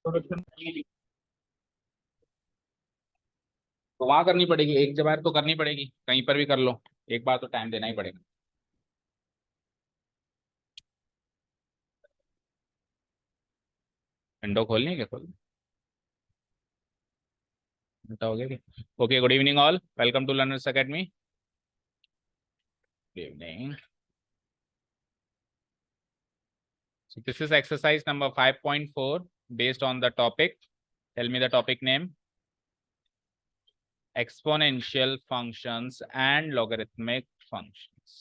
Production तो वहां करनी पड़ेगी, एक बार तो करनी पड़ेगी, कहीं पर भी कर लो, एक बार तो टाइम देना ही पड़ेगा। विंडो खोलनी है क्या? खोल बताओगे कि okay. Good evening all, welcome to learners academy. Good evening. So this is exercise number 5.4 based on the topic. Tell me the topic name. Exponential functions and logarithmic functions.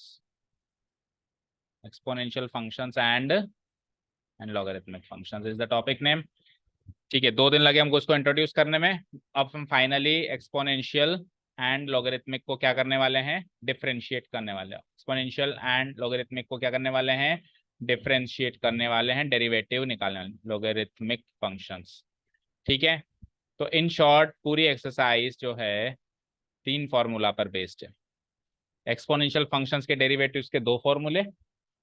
Exponential functions and logarithmic functions is the topic name. ठीक है, 2 दिन लगे हमको इसको introduce करने में। अब हम फाइनली एक्सपोनेंशियल एंड लॉगरिथमिक को क्या करने वाले हैं? डिफरेंशिएट करने वाले हैं। एक्सपोनेंशियल एंड लॉगरिथमिक को क्या करने वाले हैं? डिफरेंशिएट करने वाले हैं, डेरिवेटिव निकालने वाले, लॉगरिथमिक फंक्शंस। ठीक है, तो इन शॉर्ट पूरी एक्सरसाइज जो है 3 फॉर्मूला पर बेस्ड है। एक्सपोनेंशियल फंक्शंस के डेरिवेटिव्स के 2 फॉर्मूले।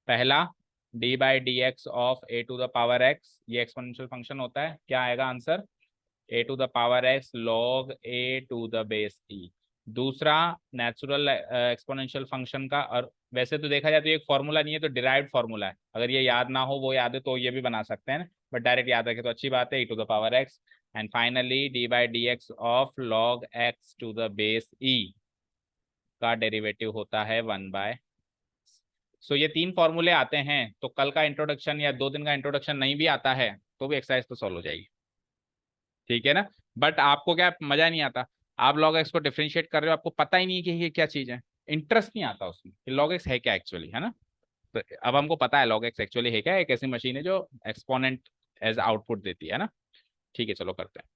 पहला d by d x of a to the power x, ये एक्सपोनेंशियल फंक्शन होता है। क्या आएगा answer? A to the power x log a to the base e. दूसरा नेचुरल एक्सपोनेंशियल फंक्शन का, और वैसे तो देखा जाए तो एक फॉर्मूला नहीं है, तो डिराइव्ड फॉर्मूला है। अगर ये याद ना हो, वो याद है तो ये भी बना सकते हैं, बट डायरेक्ट याद रखे तो अच्छी बात है। E to the power x and finally d by d x of log x to the base e का डेरिवेटिव होता है 1/। सो ये 3 फॉर्मूले आते हैं, तो कल का इंट्रोडक्शन या 2 दिन का इंट्रोडक्शन नहीं भी आता है तो भी एक्सरसाइज तो सॉल्व हो जाएगी। ठीक है ना? बट आपको क्या मजा नहीं आता? आप log x को डिफरेंशिएट कर रहे हो, आपको पता ही नहीं है कि ये क्या चीज है, इंटरेस्ट नहीं आता उसमें कि log x है क्या एक्चुअली, है ना? तो अब हमको पता है log x एक्चुअली है क्या, एक ऐसी मशीन है जो एक्सपोनेंट एज आउटपुट देती है ना। ठीक है, चलो करते हैं।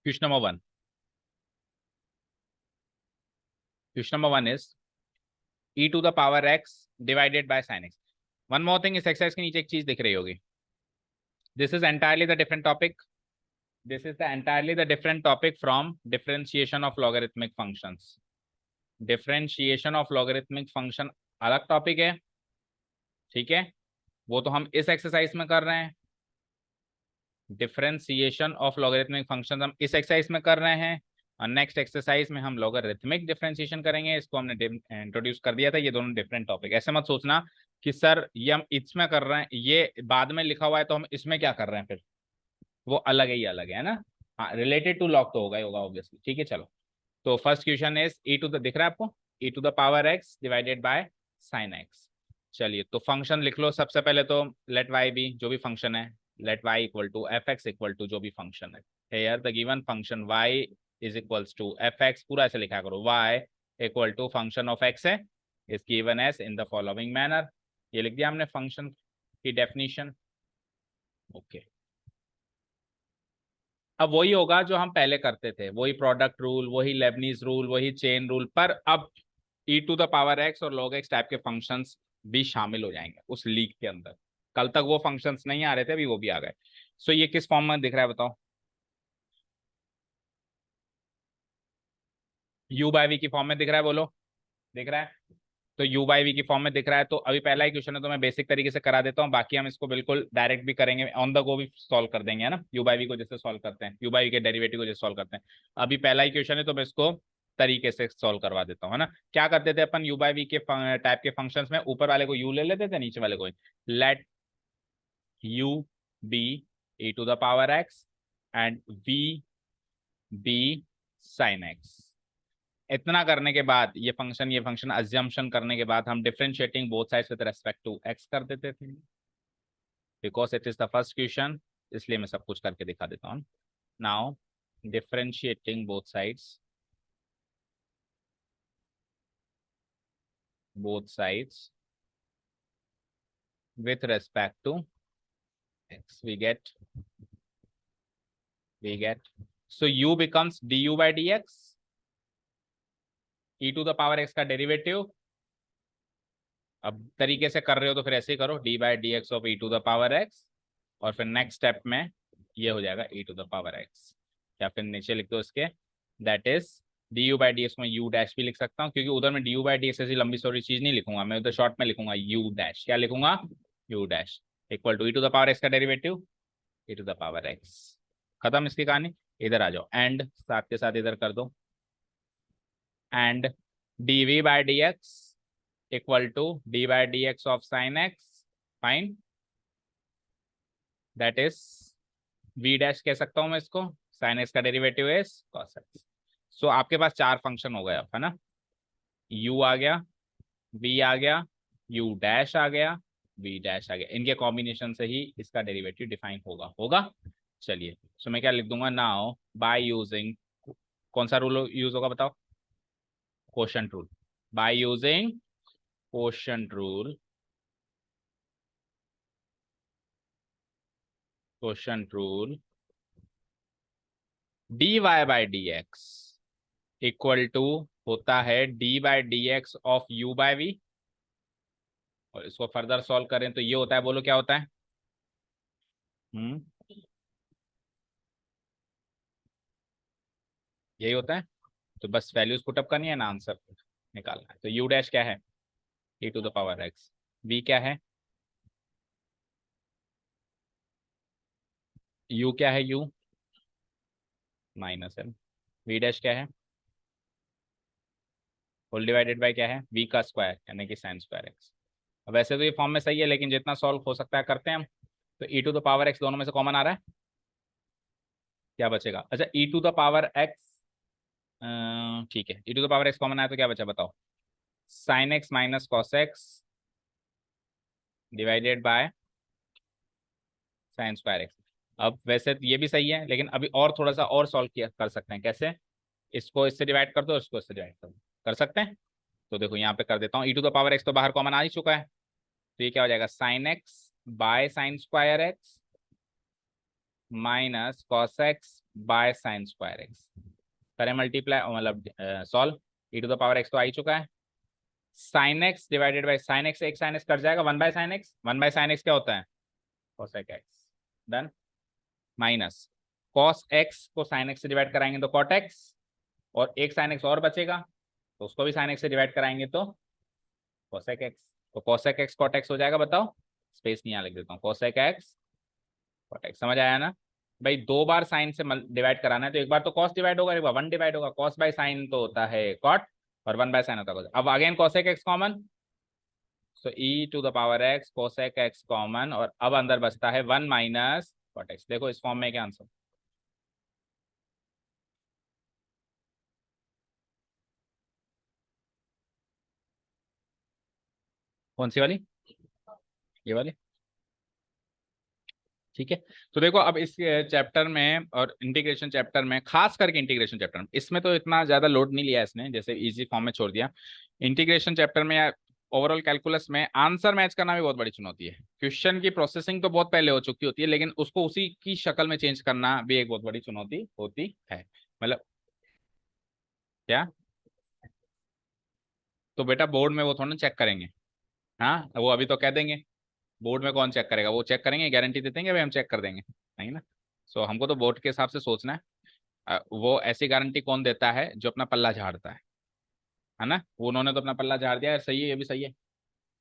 Question number 1। Question number 1 is e to the power x divided by sin x। One more thing, इस एक्सरसाइज के नीचे एक चीज दिख रही होगी। This is entirely the different topic. This is the entirely the different topic from differentiation of logarithmic functions. Differentiation of logarithmic function अलग topic है, ठीक है? वो तो हम इस एक्सरसाइज में कर रहे हैं। डिफरेंशिएशन ऑफ लॉगरिथमिक फंक्शन हम इस एक्सरसाइज में कर रहे हैं, और नेक्स्ट एक्सरसाइज में हम लॉगरिथमिक डिफरेंशिएशन करेंगे। इसको हमने इंट्रोड्यूस कर दिया था। ये दोनों डिफरेंट टॉपिक, ऐसे मत सोचना कि सर ये हम इसमें कर रहे हैं, ये बाद में लिखा हुआ है तो हम इसमें क्या कर रहे हैं, फिर वो अलग ही अलग है ना। हाँ, रिलेटेड टू लॉग तो होगा ही होगा ऑब्वियसली। ठीक है, चलो। तो first question is e to the, दिख रहा है आपको? E to the power x divided by sine x. चलिए, तो फंक्शन लिख लो सबसे पहले तो। लेट वाई बी, जो भी फंक्शन है, let y equal to f x equal to जो भी फंक्शन है। Here the given function y is equals to f x, पूरा ऐसे लिखा करो, y equal to function of x है, is given as in the following manner. ये लिख दिया हमने फंक्शन की डेफिनेशन। ओके, अब वही होगा जो हम पहले करते थे, वही प्रोडक्ट रूल, वही लेबनीज रूल, वही चेन रूल, पर अब e to the power x और लॉग एक्स टाइप के फंक्शंस भी शामिल हो जाएंगे उस लीग के अंदर। कल तक वो फंक्शंस नहीं आ रहे थे, अभी वो भी आ गए। सो ये किस फॉर्म में दिख रहा है बताओ? यू बाई वी की फॉर्म में दिख रहा है, बोलो। दिख रहा है? तो यू बाई वी की फॉर्म में दिख रहा है, तो अभी पहला ही क्वेश्चन है तो मैं बेसिक तरीके से करा देता हूँ, बाकी हम इसको बिल्कुल डायरेक्ट भी करेंगे, ऑन द गो भी सॉल्व कर देंगे, है ना? यू बाई वी को जैसे सॉल्व करते हैं, यू बाई वी के डेरिवेटिव को जैसे सॉल्व करते हैं। अभी पहला ही क्वेश्चन है तो मैं इसको तरीके से सॉल्व करवा देता हूँ, है ना? क्या करते थे अपन? यू बाई वी के टाइप के फंक्शंस में ऊपर वाले को यू ले लेते थे, नीचे वाले को let u be e to the power x and v be sine x. इतना करने के बाद ये फंक्शन अज्जम्पशन करने के बाद हम differentiating both sides with respect to x कर देते थे, because it is the first question, इसलिए मैं सब कुछ करके दिखा देता हूँ। Now differentiating both sides with respect to x, we get so u becomes du by dx, e to the power x का डेरिवेटिव। अब तरीके से कर रहे हो तो फिर ऐसे ही करो, d by d x of e to the power x, और फिर नेक्स्ट स्टेप में ये हो जाएगा e to the power x, या फिर नीचे लिख दो इसके, that is d u by d x में यू डैश भी लिख सकता हूँ, क्योंकि उधर में d u by d x ऐसी लंबी सॉरी चीज नहीं लिखूंगा, मैं उधर शॉर्ट में लिखूंगा यू डैश। क्या लिखूंगा? U dash equal to e to the power x का derivative e to the power x. खत्म इसकी कहानी। इधर आ जाओ, एंड साथ के साथ इधर कर दो, and d v by d x equal to d by d x of sine x, fine, that is v dash कह सकता हूं मैं इसको, साइन एक्स का derivative is cos x. So आपके पास चार फंक्शन हो गए अब, है ना? u आ गया, v आ गया, u डैश आ गया, v डैश आ गया। इनके कॉम्बिनेशन से ही इसका डेरिवेटिव डिफाइन होगा होगा। चलिए, सो मैं क्या लिख दूंगा नाउ, बाय यूजिंग, कौन सा रूल यूज होगा बताओ? Quotient rule. By using quotient rule, quotient rule, d y by d x equal to होता है d by d x of u by v, और इसको फर्दर सॉल्व करें तो ये होता है, बोलो क्या होता है? हम्म, यही होता है। तो बस वैल्यूज पुटअप करनी है ना, आंसर निकालना है। तो यू डैश क्या है? E to the power x. V क्या है? यू क्या है? U minus m. V dash क्या है? होल डिवाइडेड बाय क्या है? वी का स्क्वायर यानी कि साइन स्क्वायर एक्स। अब वैसे तो ये फॉर्म में सही है, लेकिन जितना सॉल्व हो सकता है करते हैं हम। तो e to the power x दोनों में से कॉमन आ रहा है, क्या बचेगा? अच्छा, e to the power x, ठीक है, e to the power x common आया तो क्या बचा बताओ? Sine x minus cos x divided by sine square x. अब वैसे तो ये भी सही है, लेकिन अभी और थोड़ा सा और सॉल्व किया कर सकते हैं। कैसे? इसको इससे डिवाइड कर दो, इसको इससे डिवाइड कर दो, कर सकते हैं। तो देखो यहाँ पे कर देता हूँ, ई टू द पावर एक्स तो बाहर कॉमन आ ही चुका है, तो ये क्या हो जाएगा? Sine x by sine square x minus cos x by sine square x. करें मल्टीप्लाई, मतलब solve. E to the power x तो आ ही चुका है, sine x divided by sine x, एक साइन एक्स कट जाएगा, one by sine x, one by sine x क्या होता है? Cosec x. Done. Minus cos x को साइन एक्स से डिवाइड कराएंगे तो कॉट एक्स, और एक साइन एक्स और बचेगा, तो उसको भी साइन एक्स से डिवाइड कराएंगे तो कोसेक एक्स। तो कोसेक एक्स कॉट एक्स हो जाएगा, बताओ? स्पेस नहीं यहाँ लिख देता हूँ, कोसेक एक्स कॉट एक्स। समझ आया ना भाई? दो बार साइन से डिवाइड कराना है, तो एक बार तो कॉस डिवाइड होगा, एक बार वन डिवाइड होगा। कॉस बाय साइन तो होता है कॉट, और वन बाय साइन होता है cos। अब again cosec x common, so e to the power x cosec x common, और अब अंदर बचता है वन माइनस कॉट एक्स। देखो इस फॉर्म में क्या आंसर? कौन सी वाली? ये वाली? ठीक है। तो देखो अब इस चैप्टर में और इंटीग्रेशन चैप्टर में, खास करके इंटीग्रेशन चैप्टर में, इसमें तो इतना ज्यादा लोड नहीं लिया इसने, जैसे इजी फॉर्म में छोड़ दिया। इंटीग्रेशन चैप्टर में या ओवरऑल कैलकुलस में आंसर मैच करना भी बहुत बड़ी चुनौती है। क्वेश्चन की प्रोसेसिंग तो बहुत पहले हो चुकी होती है, लेकिन उसको उसी की शक्ल में चेंज करना भी एक बहुत बड़ी चुनौती होती है। मतलब क्या? तो बेटा बोर्ड में वो थोड़ा चेक करेंगे, हाँ वो अभी तो कह देंगे। बोर्ड में कौन चेक करेगा? वो चेक करेंगे, गारंटी देते हैं भाई हम चेक कर देंगे? नहीं ना। सो हमको तो बोर्ड के हिसाब से सोचना है। वो ऐसी गारंटी कौन देता है? जो अपना पल्ला झाड़ता है ना? वो उन्होंने तो अपना पल्ला झाड़ दिया है, सही है, ये भी सही है।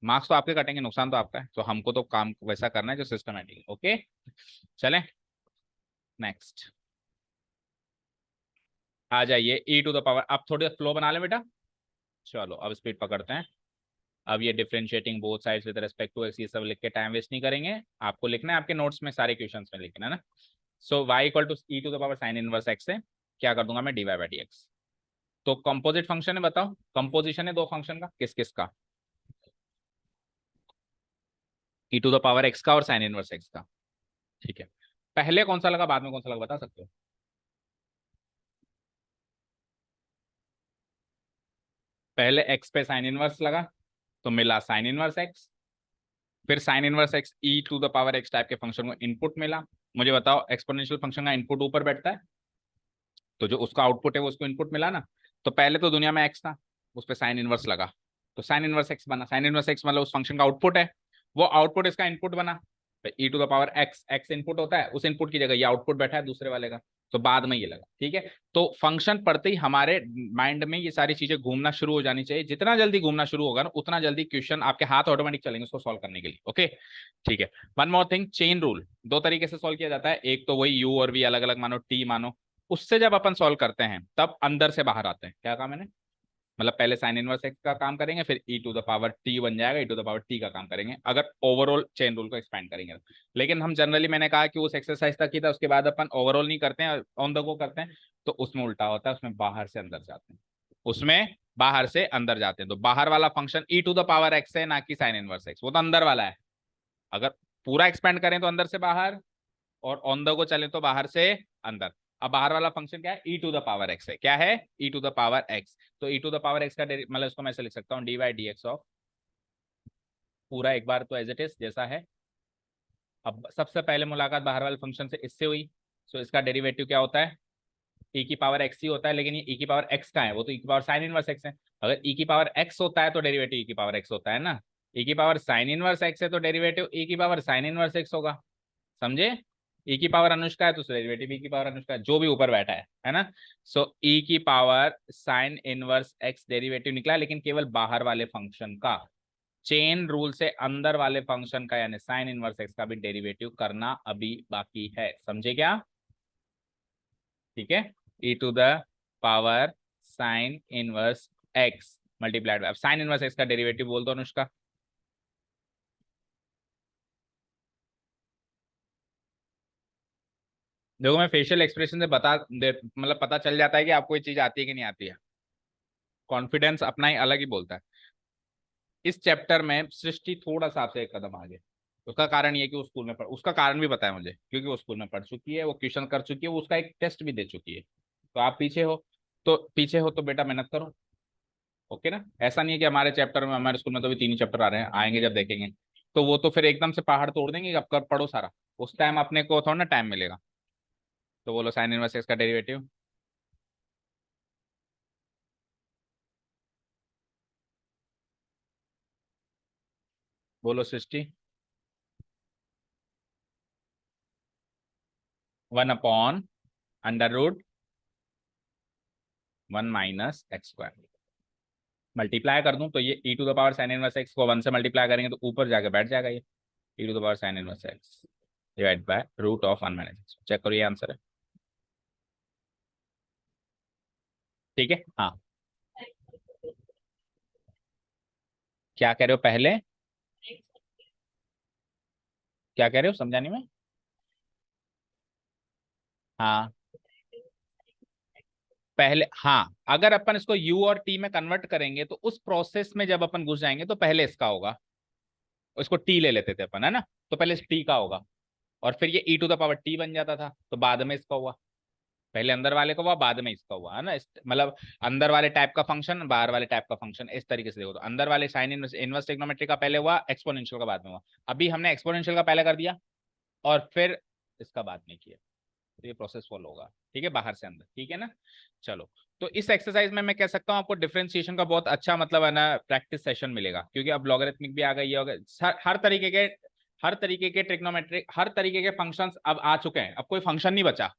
मार्क्स तो आपके कटेंगे, नुकसान तो आपका है, तो हमको तो काम वैसा करना है जो सिस्टमेटिक। ओके, चलें नेक्स्ट। आ जाइए ई टू द पावर। अब थोड़ी फ्लो बना ले बेटा, चलो अब स्पीड पकड़ते हैं। अब ये differentiating both sides with respect to x, ये सब लिख के टाइम वेस्ट नहीं करेंगे। आपको लिखना है आपके नोट्स में, सारे क्वेश्चंस में लिखना है ना। So y equal to e to the power sine inverse x से क्या कर दूंगा मैं? D y by d x. तो कंपोजिट फंक्शन है, बताओ कंपोजिशन है दो फंक्शन का, किस किस का? ई टू द पावर एक्स का और साइन इनवर्स एक्स का। ठीक है, पहले कौन सा लगा बाद में कौन सा लगा, बता सकते हो? पहले एक्स पे साइन इनवर्स लगा तो मिला साइन इनवर्स एक्स, फिर sine inverse x e to the power x type के फंक्शन को इनपुट मिला। मुझे बताओ, एक्सपोनेंशियल फंक्शन का इनपुट ऊपर बैठता है, तो जो उसका आउटपुट है वो उसको इनपुट मिला ना। तो पहले तो दुनिया में एक्स था, उस पर साइन इनवर्स लगा, तो साइन इनवर्स एक्स बना। साइन इनवर्स एक्स मतलब उस फंक्शन का आउटपुट है, वो आउटपुट इसका इनपुट बना। E to the power x, x input होता है, उस इनपुट की जगह ये आउटपुट बैठा है दूसरे वाले का, तो बाद में ये लगा, ठीक है। तो फंक्शन पढ़ते ही हमारे माइंड में ये सारी चीजें घूमना शुरू हो जानी चाहिए। जितना जल्दी घूमना शुरू होगा ना उतना जल्दी क्वेश्चन आपके हाथ ऑटोमेटिक चलेंगे उसको सॉल्व करने के लिए। ओके, ठीक है। One more thing, chain rule दो तरीके से सॉल्व किया जाता है। एक तो वही यू और वी अलग अलग मानो, टी मानो, उससे जब अपन सॉल्व करते हैं तब अंदर से बाहर आते हैं। क्या कहा मैंने? मतलब पहले साइन इनवर्स एक्स का काम करेंगे, फिर ई टू द पावर टी बन जाएगा, ई टू द पावर टी का काम करेंगे अगर ओवरऑल चेन रूल को एक्सपेंड करेंगे तो। लेकिन हम जनरली, मैंने कहा कि उस एक्सरसाइज तक ही था, उसके बाद अपन ओवरऑल नहीं करते हैं, ऑन द गो करते हैं। तो उसमें उल्टा होता है, उसमें बाहर से अंदर जाते हैं, उसमें बाहर से अंदर जाते हैं। तो बाहर वाला function e to the power x है, ना कि साइन इनवर्स एक्स, वो तो अंदर वाला है। अगर पूरा एक्सपेंड करें तो अंदर से बाहर, और ऑन द गो चले तो बाहर से अंदर। अब बाहर वाला फंक्शन क्या है? E to the power x है। क्या है? E to the power x. तो e to the power x का मतलब इसको मैं ऐसे लिख सकता हूँ, d y d x of पूरा एक बार तो एज इट इज जैसा है। अब सबसे पहले मुलाकात बाहर वाले फंक्शन से इससे हुई, सो इसका डेरिवेटिव क्या होता है? ई की पावर एक्स ही होता है, लेकिन ये ई की पावर एक्स का है, वो तो ई की पावर साइन इनवर्स एक्स है। अगर ई की पावर एक्स होता है तो डेरिवेटिव ई की पावर एक्स होता है ना। ई की पावर साइन इनवर्स एक्स है तो डेरिवेटिव ई की पावर साइन इनवर्स एक्स होगा। समझे? ई की पावर अनुष्का है तो डेरिवेटिव ई की पावर अनुष्का है, जो भी ऊपर बैठा है ना। सो ई की power sine inverse x derivative निकला, लेकिन केवल बाहर वाले फंक्शन का। चेन रूल से अंदर वाले फंक्शन का यानी साइन इनवर्स एक्स का भी डेरिवेटिव करना अभी बाकी है। समझे क्या? ठीक है। E to the power sine inverse x multiplied by, अब साइन इनवर्स एक्स का डेरिवेटिव बोल दो अनुष्का। देखो मैं फेशियल एक्सप्रेशन से बता दे, मतलब पता चल जाता है कि आपको ये चीज आती है कि नहीं आती है। कॉन्फिडेंस अपना ही अलग ही बोलता है। इस चैप्टर में सृष्टि थोड़ा सा आपसे एक कदम आगे। उसका कारण ये कि वो स्कूल में पढ़, उसका कारण भी पता है मुझे, क्योंकि वो स्कूल में पढ़ चुकी है, वो क्वेश्चन कर चुकी है, वो उसका एक टेस्ट भी दे चुकी है। तो आप पीछे हो, तो पीछे हो तो बेटा मेहनत करो। ओके ना? ऐसा नहीं है कि हमारे चैप्टर में, हमारे स्कूल में तो भी 3 ही चैप्टर आ रहे हैं, आएंगे जब देखेंगे तो वो तो फिर एकदम से पहाड़ तोड़ देंगे, अब कर पढ़ो सारा। उस टाइम अपने को थोड़ा ना टाइम मिलेगा। तो बोलो साइन इनवर्स एक्स का डेरिवेटिव। बोलो सृष्टि। 1/√1 - x²। मल्टीप्लाई कर दूं तो ये e to the power sine inverse x को 1 से मल्टीप्लाई करेंगे तो ऊपर जाके बैठ जाएगा ये, e to the power sine inverse x divide by root of 1 - x। Check करो ये आंसर है। ठीक है, हाँ। क्या कह रहे हो पहले? क्या कह रहे हो, समझा नहीं मैं। हाँ, पहले, हाँ, अगर अपन इसको यू और टी में कन्वर्ट करेंगे तो उस प्रोसेस में जब अपन घुस जाएंगे तो पहले इसका होगा। इसको टी ले लेते थे अपन, है ना। तो पहले टी का होगा, और फिर ये e to the power T बन जाता था, तो बाद में इसका हुआ। पहले अंदर वाले का हुआ, बाद में इसका हुआ, है ना। मतलब अंदर वाले टाइप का फंक्शन, बाहर वाले टाइप का फंक्शन, इस तरीके से देखो। तो अंदर वाले साइन इनवर्स इनवर्स ट्रिग्नोमेट्री का पहले हुआ, एक्सपोनेंशियल का बाद में हुआ। अभी हमने एक्सपोनेंशियल का पहले कर दिया और फिर इसका बाद में किया, तो ये प्रोसेस फॉलो होगा। ठीक है, बाहर से अंदर, ठीक है ना। चलो, तो इस एक्सरसाइज में मैं कह सकता हूँ आपको डिफरेंशिएशन का बहुत अच्छा, मतलब है ना, प्रैक्टिस सेशन मिलेगा, क्योंकि अब लॉगरिथमिक भी आ गई है, हर तरीके के ट्रिग्नोमेट्रिक, हर तरीके के फंक्शंस अब आ चुके हैं। अब कोई फंक्शन नहीं बचा।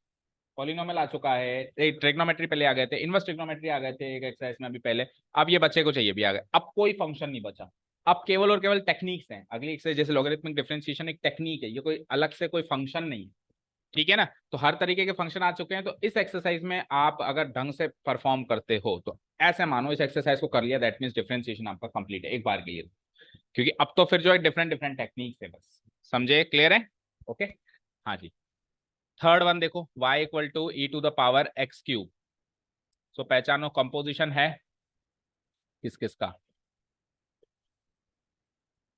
पॉलिनोमियल आ चुका है, ट्रिग्नोमेट्री पहले आ गए थे, इनवर्स ट्रिग्नोमेट्री आ गए थे एक एक्सरसाइज में अभी पहले। अब ये बच्चे को चाहिए भी आ गए, अब कोई फंक्शन नहीं बचा। अब केवल और केवल टेक्निक्स हैं। अगली एक्सरसाइज जैसे लॉगरिथमिक डिफरेंशिएशन एक टेक्निक है, ये कोई अलग से कोई फंक्शन नहीं है। ठीक है ना। तो हर तरीके के फंक्शन आ चुके हैं, तो इस एक्सरसाइज में आप अगर ढंग से परफॉर्म करते हो तो ऐसे मानो इस एक्सरसाइज को कर लिया, दैट मीन्स डिफरेंशिएशन आपका कंप्लीट है एक बार के लिए। क्योंकि अब तो फिर जो है डिफरेंट डिफरेंट टेक्निक्स है, बस समझे, क्लियर है? ओके, हाँ जी। थर्ड वन देखो, y equal to e to the power x cube. So पहचानो, कंपोजिशन है किस किस का?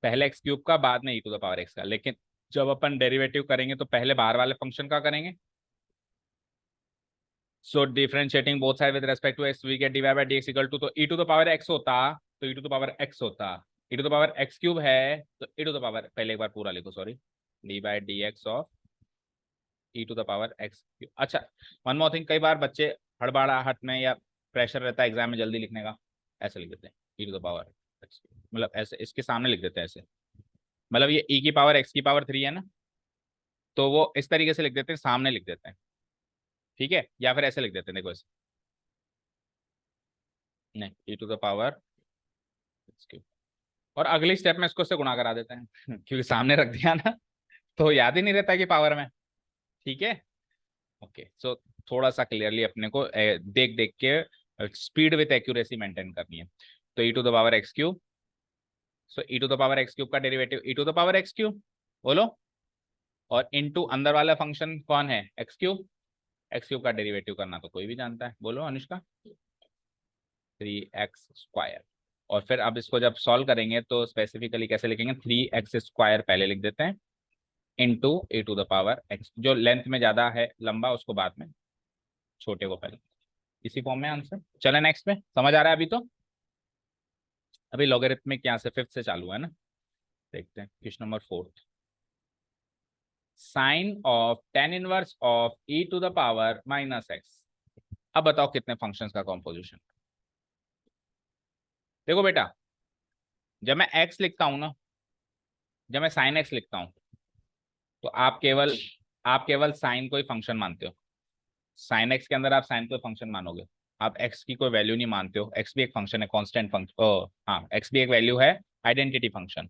पहले एक्स क्यूब का, बाद में ई टू द पावर एक्स का। लेकिन जब अपन डेरिवेटिव करेंगे तो पहले बाहर वाले फंक्शन का करेंगे। So differentiating both side with respect to x we get d y by d x equal to, तो e to the power x होता, तो e to the power x होता, e to the power x cube है, तो e to the power, पहले एक बार पूरा लिखो, sorry, d by d x of e to the power x cube. अच्छा, वन मोर थिंग, कई बार बच्चे हड़बड़ाहट में या प्रेशर रहता है एग्जाम में जल्दी लिखने का, ऐसे लिख देते हैं ई टू द पावर एक्स, मतलब ऐसे इसके सामने लिख देते हैं ऐसे। मतलब ये ई की पावर एक्स की पावर 3 है ना, तो वो इस तरीके से लिख देते हैं, सामने लिख देते हैं। ठीक है, या फिर ऐसे लिख देते हैं, देखो ऐसे, नहीं e to the power x cube, और अगली स्टेप में इसको से गुणा करा देते हैं क्योंकि सामने रख दिया ना, तो याद ही नहीं रहता कि पावर में। ठीक है, ओके, सो थोड़ा सा क्लियरली अपने को देख देख के स्पीड विथ एक्यूरेसी मेंटेन करनी है। तो e to the power x cube, so e to the power x cube का derivative e to the power x cube, बोलो, और इनटू अंदर वाला फंक्शन कौन है, एक्स क्यूब। एक्स क्यूब का डेरिवेटिव करना तो कोई भी जानता है, बोलो अनुष्का, 3x²। और फिर अब इसको जब सॉल्व करेंगे तो स्पेसिफिकली कैसे लिखेंगे, 3x² पहले लिख देते हैं, into e to the power x, जो लेंथ में ज्यादा है लंबा उसको बाद में, छोटे को पहले। इसी फॉर्म में आंसर। चले नेक्स्ट में, समझ आ रहा है अभी तो? अभी लॉगरिथमिक यहाँ से फिफ्थ से चालू है ना, देखते हैं question number 4। Sine of tan inverse of e to the power minus x. अब बताओ कितने फंक्शंस का कॉम्पोजिशन। देखो बेटा, जब मैं x लिखता हूं ना, जब मैं साइन x लिखता हूं, तो आप केवल साइन को ही फंक्शन मानते हो। साइन एक्स के अंदर आप साइन को फंक्शन मानोगे, आप एक्स की कोई वैल्यू नहीं मानते हो। एक्स भी एक फंक्शन है, कांस्टेंट फंक्शन, हाँ एक्स भी एक वैल्यू है, आइडेंटिटी फंक्शन।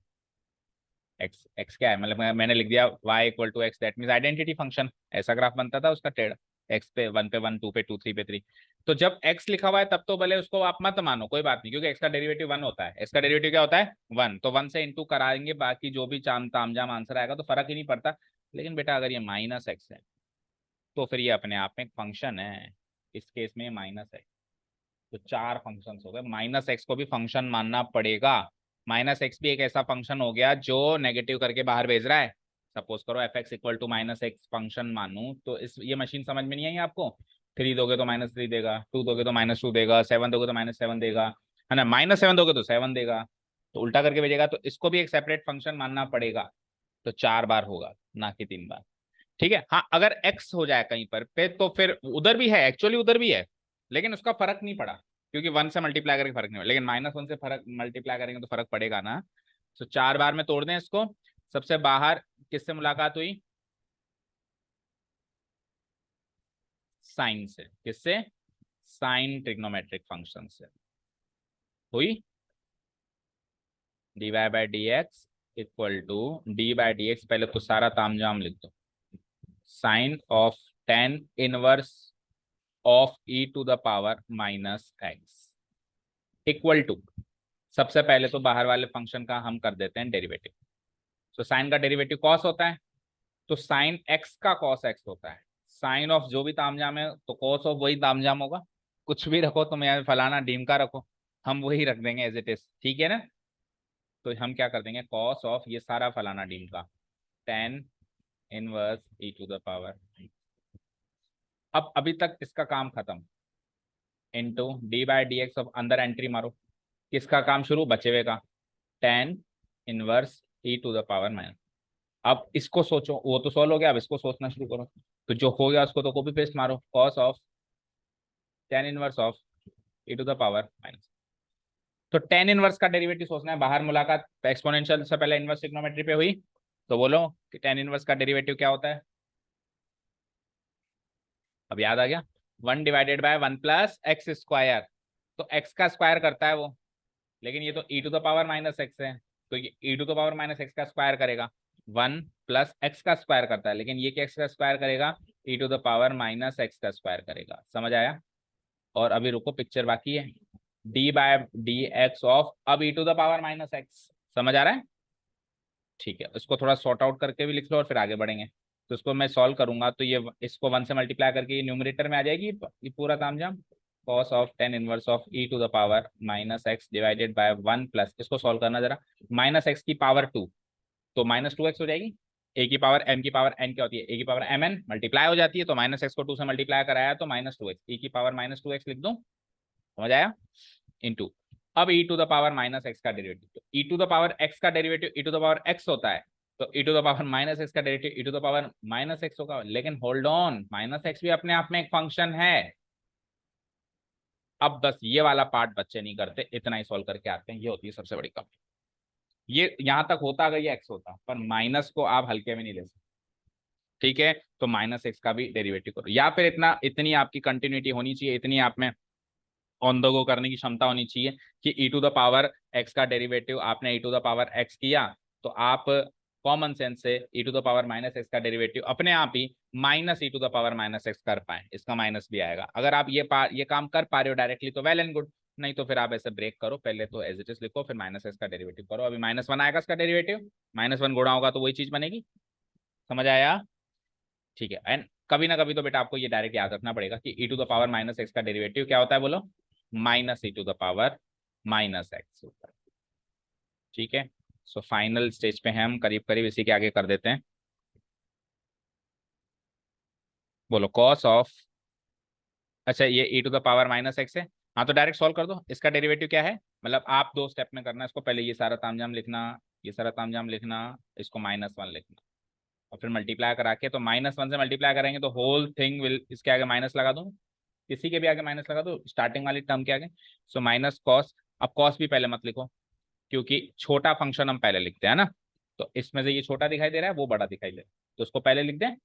एक्स एक्स क्या है, मतलब मैंने लिख दिया y equal to x, that means identity function. ऐसा ग्राफ बनता था उसका टेढ़, एक्स पे 1 पे 1, 2 पे 2, 3 पे 3। तो जब x लिखा हुआ है तब तो भले उसको आप मत मानो, कोई बात नहीं, क्योंकि x का डेरिवेटिव 1 होता है। x का डेरिवेटिव क्या होता है, 1, तो 1 से इंटू कराएंगे, बाकी जो भी चाम ताम जाम आंसर आएगा तो फर्क ही नहीं पड़ता। लेकिन बेटा अगर ये माइनस एक्स है तो फिर ये अपने आप में एक फंक्शन है, इस केस में माइनस है, तो 4 फंक्शन हो गए। माइनस एक्स को भी फंक्शन मानना पड़ेगा। माइनस एक्स भी एक ऐसा फंक्शन हो गया जो नेगेटिव करके बाहर भेज रहा है। सपोज करो f x equal to minus x function मानू, तो इस ये मशीन समझ में नहीं आई आपको। 3 दोगे तो -3 देगा, 2 दोगे तो -2 देगा, 7 दोगे तो -7 देगा, है ना, -7 दोगे तो 7 देगा, तो उल्टा करके भेजेगा, तो इसको भी एक सेपरेट फंक्शन मानना पड़ेगा। तो 4 बार होगा, ना कि 3 बार। ठीक है, हाँ अगर x हो जाए कहीं पर पे तो फिर उधर भी है, एक्चुअली उधर भी है, लेकिन उसका फर्क नहीं पड़ा, क्योंकि 1 से मल्टीप्लाई करके फर्क नहीं पड़ा, लेकिन -1 से फर्क मल्टीप्लाई करेंगे तो फर्क पड़ेगा ना। तो 4 बार में तोड़ दें इसको। सबसे बाहर किससे मुलाकात हुई, साइन से। किससे, साइन ट्रिग्नोमेट्रिक फंक्शन से हुई। dy/dx इक्वल टू d/dx, पहले तो सारा तामझाम लिख दो, sine of tan inverse of e to the power minus x equal to, सबसे पहले तो बाहर वाले फंक्शन का हम कर देते हैं डेरिवेटिव। तो साइन का डेरिवेटिव कॉस होता है, तो साइन एक्स का कॉस एक्स होता है। साइन ऑफ जो भी तामझाम है तो कॉस ऑफ वही तामझाम होगा। कुछ भी रखो, तुम यहाँ फलाना डीम का रखो, हम वही रख देंगे एज इट इज, ठीक है ना। तो हम क्या कर देंगे, कॉस ऑफ ये सारा फलाना डीम का tan inverse e to the power. अब अभी तक इसका काम खत्म, इंटू d/dx, अब अंदर एंट्री मारो, किसका काम शुरू, बचे हुए का, tan inverse e to the power minus. अब इसको सोचो, वो तो सॉल्व हो गया, अब इसको सोचना शुरू करो। तो जो हो गया उसको तो कॉपी पेस्ट मारो, cos of tan inverse of e to the power minus. तो टेन इनवर्स का डेरिवेटिव सोचना है, बाहर मुलाकात एक्सपोनेंशियल से पहले इनवर्स ट्रिग्नोमेट्री पे हुई, तो बोलो कि टेन इनवर्स का डेरिवेटिव क्या होता है। अब याद आ गया, 1/1 प्लस एक्स स्क्वायर, तो एक्स का स्क्वायर करता है वो, लेकिन ये तो e to the power minus x है, तो ये e to the power minus x का स्क्वायर करेगा। 1 प्लस एक्स का स्क्वायर करता है, लेकिन ये क्या एक्स का स्क्वायर करेगा, e to the power minus x का स्क्वायर करेगा। समझ आया? और अभी रुको, पिक्चर बाकी है, d/dx ऑफ अब e to the power minus x. समझ आ रहा है? ठीक है, इसको थोड़ा सॉर्ट आउट करके भी लिख लो और फिर आगे बढ़ेंगे। तो इसको मैं सॉल्व करूंगा, तो ये इसको 1 से मल्टीप्लाई करके ये न्यूमरेटर में आ जाएगी ये पूरा तामझाम, cos of tan inverse of e to the power minus x divided by 1 plus, इसको सॉल्व करना जरा, माइनस एक्स की पावर 2, तो -2x हो जाएगी। ए की पावर m की पावर n क्या होती है, ए की पावर mn मल्टीप्लाई हो जाती है, तो माइनस एक्स को 2 से मल्टीप्लाई कराया तो -2x, e की पावर -2x लिख दो। समझ आया? इंटू अब e to the power minus x का डेरिवेटिव, तो e to the power x का derivative e to the power x होता है, तो e to the power minus x का derivative e to the power minus x होगा। लेकिन hold on, minus x भी अपने आप में एक फंक्शन है। अब बस ये वाला पार्ट बच्चे नहीं करते, इतना ही सॉल्व करके आते हैं, ये होती है सबसे बड़ी कमी। ये यहां तक होता अगर ये एक्स होता, पर माइनस को आप हल्के में नहीं ले सकते। ठीक है, तो माइनस एक्स का भी डेरिवेटिव करो, या फिर इतनी आपकी कंटिन्यूटी होनी चाहिए, इतनी आप में ऑन द गो करने की क्षमता होनी चाहिए कि e to the power x का डेरिवेटिव आपने e to the power x किया, तो आप कॉमन सेंस से e to the power minus x का डेरिवेटिव अपने आप ही minus e to the power minus x कर पाए, इसका माइनस भी आएगा। अगर आप ये काम कर पा रहे हो डायरेक्टली तो वेल एंड गुड, नहीं तो फिर आप ऐसे ब्रेक करो, पहले तो एज इट इज लिखो, फिर माइनस एक्स का डेरिवेटिव करो। अभी -1 आएगा इसका डेरिवेटिव, -1 गुणा होगा तो वही चीज बनेगी। समझ आया? ठीक है। एंड कभी ना कभी तो बेटा आपको ये डायरेक्ट याद रखना पड़ेगा कि e to the power minus x का डेरिवेटिव क्या होता है, बोलो, minus e to the power minus x होता है। ठीक है, सो फाइनल स्टेज पे हैं हम, करीब करीब इसी के आगे कर देते हैं। बोलो कॉस ऑफ, अच्छा ये e to the power minus x है, हाँ तो डायरेक्ट सॉल्व कर दो। इसका डेरिवेटिव क्या है, मतलब आप 2 स्टेप में करना है इसको, पहले ये सारा तामझाम लिखना, ये सारा तामझाम लिखना, इसको -1 लिखना, और फिर मल्टीप्लाई करा के, तो -1 से मल्टीप्लाई करेंगे तो होल थिंग विल, इसके आगे माइनस लगा दूं, किसी के भी आगे माइनस लगा दो, स्टार्टिंग वाली टर्म के आगे। सो माइनस कॉस, अब कॉस भी पहले मत लिखो क्योंकि छोटा फंक्शन हम पहले लिखते हैं ना, तो इसमें से ये छोटा दिखाई दे रहा है, वो बड़ा दिखाई दे रहा है, तो उसको पहले लिख दें।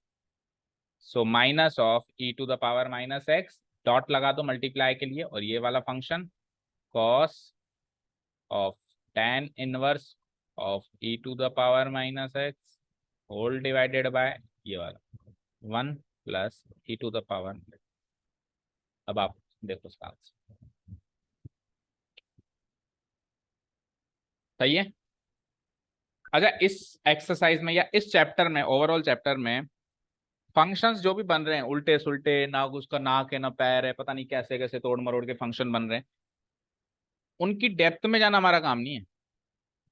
So minus of e to the power minus x, dot लगा दो मल्टीप्लाई के लिए, और ये वाला function cos of tan inverse of e to the power minus x whole divided by ये वाला 1 plus e to the power. अब आप देखो इसका आंसर सही है। अच्छा इस एक्सरसाइज में या इस चैप्टर में, ओवरऑल चैप्टर में फंक्शंस जो भी बन रहे हैं उल्टे सुल्टे, ना उसका नाक है ना पैर है, पता नहीं कैसे कैसे तोड़ मरोड़ के फंक्शन बन रहे हैं, उनकी डेप्थ में जाना हमारा काम नहीं है।